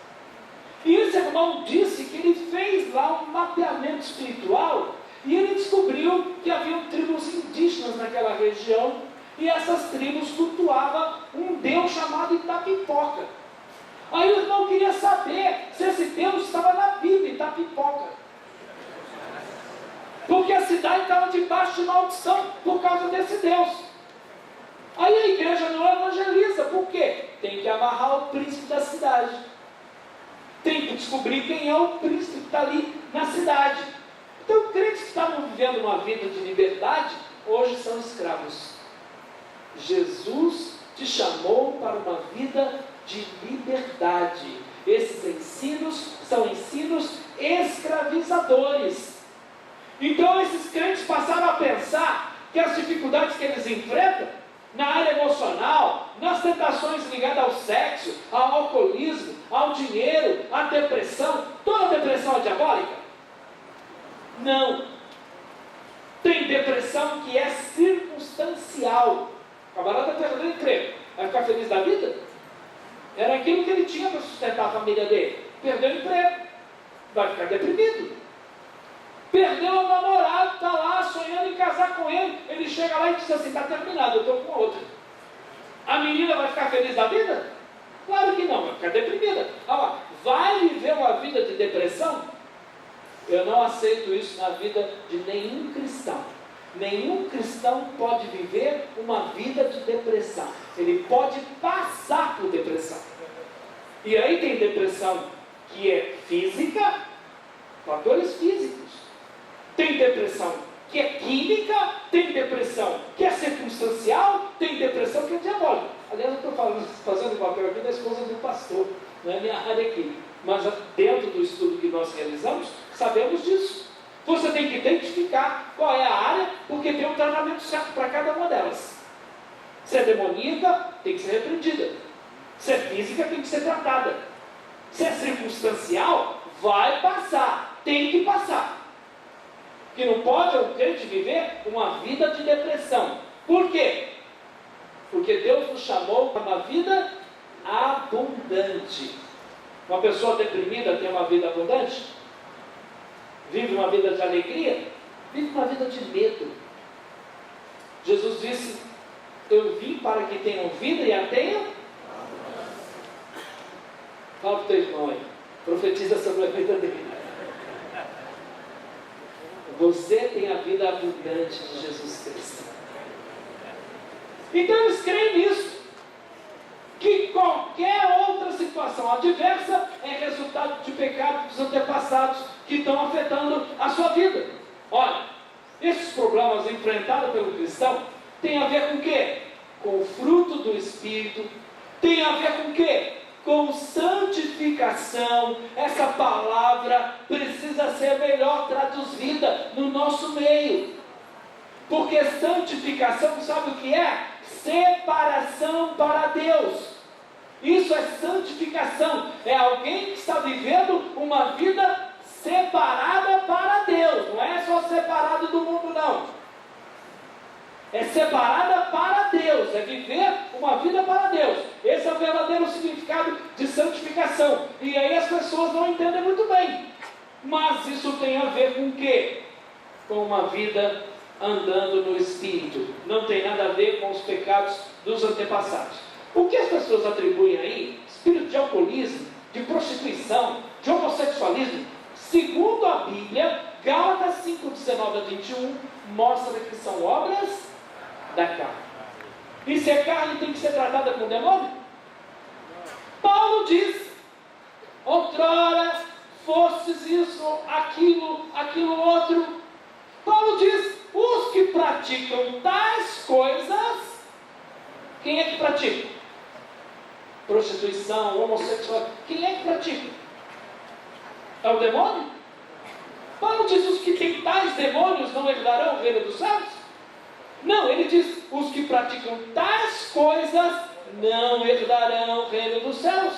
E esse irmão disse que ele fez lá um mapeamento espiritual e ele descobriu que havia tribos indígenas naquela região e essas tribos cultuavam um deus chamado Itapipoca. Aí o irmão queria saber se esse deus estava na Bíblia, Itapipoca. Porque a cidade estava debaixo de maldição por causa desse deus. Aí a igreja não evangeliza, por quê? Tem que amarrar o príncipe da cidade. Tem que descobrir quem é o príncipe que está ali na cidade. Então, crentes que estavam vivendo uma vida de liberdade, hoje são escravos. Jesus te chamou para uma vida de liberdade. Esses ensinos são ensinos escravizadores. Então, esses crentes passaram a pensar que as dificuldades que eles enfrentam na área emocional, nas tentações ligadas ao sexo, ao alcoolismo, ao dinheiro, à depressão, toda depressão é diabólica? Não. Tem depressão que é circunstancial. O camarada perdeu o emprego, vai ficar feliz da vida? Era aquilo que ele tinha para sustentar a família dele. Perdeu o emprego, vai ficar deprimido. Perdeu o namorado, está lá sonhando em casar com ele. Ele chega lá e diz assim: está terminado, eu estou com outra. A menina vai ficar feliz da vida? Claro que não, vai ficar deprimida. Ah, vai viver uma vida de depressão? Eu não aceito isso na vida de nenhum cristão. Nenhum cristão pode viver uma vida de depressão. Ele pode passar por depressão. E aí tem depressão que é física, fatores físicos. Tem depressão que é química, tem depressão que é circunstancial, tem depressão que é diabólica. Aliás, eu estou fazendo o papel aqui da esposa do pastor, não é minha área aqui. Mas dentro do estudo que nós realizamos, sabemos disso. Você tem que identificar qual é a área, porque tem um tratamento certo para cada uma delas. Se é demoníaca, tem que ser repreendida. Se é física, tem que ser tratada. Se é circunstancial, vai passar, tem que passar. Que não pode um crente viver uma vida de depressão. Por quê? Porque Deus nos chamou para uma vida abundante. Uma pessoa deprimida tem uma vida abundante? Vive uma vida de alegria? Vive uma vida de medo. Jesus disse: eu vim para que tenham vida e a tenham. Fala para o teu irmão aí, profetiza sobre a vida dele. Você tem a vida abundante de Jesus Cristo. Então eles creem nisso, que qualquer outra situação adversa é resultado de pecados dos antepassados que estão afetando a sua vida. Olha, esses problemas enfrentados pelo cristão têm a ver com o quê? Com o fruto do Espírito. Tem a ver com o quê? Com santificação. Essa palavra precisa ser melhor traduzida no nosso meio. Porque santificação, sabe o que é? Separação para Deus. Isso é santificação. É alguém que está vivendo uma vida separada para Deus. Não é só separado do mundo, não. É separada para Deus. É viver uma vida para Deus. Esse é o verdadeiro significado de santificação. E aí as pessoas não entendem muito bem. Mas isso tem a ver com o quê? Com uma vida andando no Espírito. Não tem nada a ver com os pecados dos antepassados. O que as pessoas atribuem aí? Espírito de alcoolismo, de prostituição, de homossexualismo. Segundo a Bíblia, Gálatas 5, 19 a 21, mostra que são obras da carne. E se a carne tem que ser tratada com o demônio? Paulo diz: outrora fostes isso, aquilo outro. Paulo diz: os que praticam tais coisas, quem é que pratica? Prostituição, homossexual, quem é que pratica? É o demônio? Paulo diz: os que têm tais demônios não herdarão o reino dos céus? Não, ele diz: os que praticam tais coisas não herdarão o reino dos céus.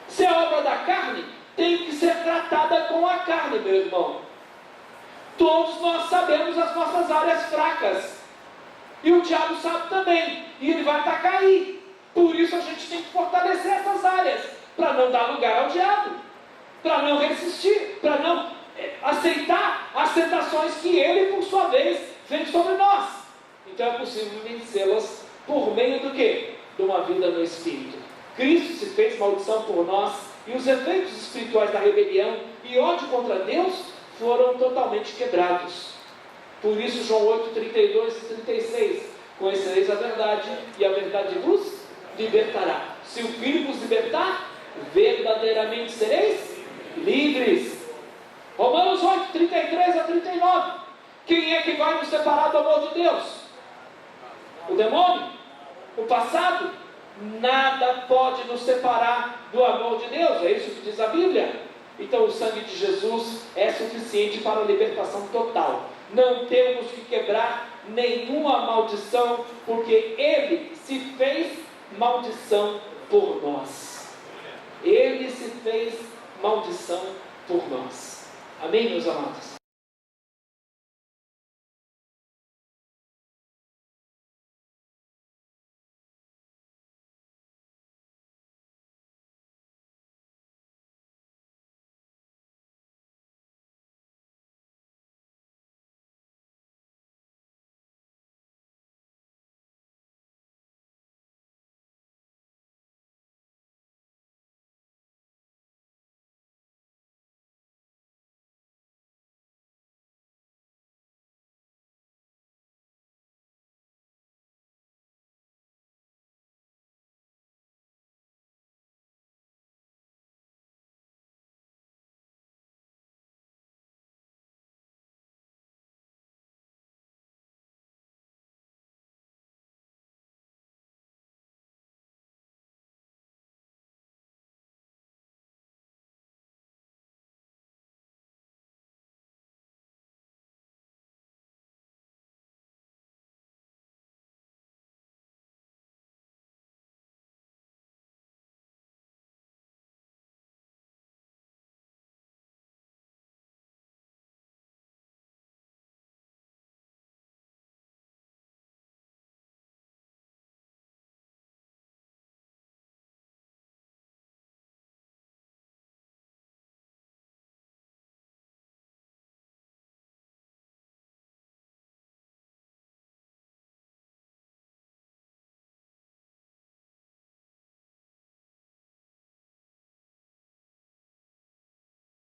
Se é obra da carne, tem que ser tratada com a carne, meu irmão. Todos nós sabemos as nossas áreas fracas. E o diabo sabe também. E ele vai atacar aí. Por isso a gente tem que fortalecer essas áreas, para não dar lugar ao diabo, para não resistir, para não aceitar as tentações que ele, por sua vez, vem sobre nós. Então é possível vencê-las por meio do quê? De uma vida no Espírito. Cristo se fez maldição por nós, e os efeitos espirituais da rebelião e ódio contra Deus foram totalmente quebrados. Por isso João 8, 32 e 36, conhecereis a verdade, e a verdade vos libertará. Se o Filho vos libertar, verdadeiramente sereis livres. Romanos 8, 33 a 39. Quem é que vai nos separar do amor de Deus? O demônio? O passado? Nada pode nos separar do amor de Deus, é isso que diz a Bíblia. Então o sangue de Jesus é suficiente para a libertação total. Não temos que quebrar nenhuma maldição, porque Ele se fez maldição por nós. Ele se fez maldição por nós. Amém, meus amados?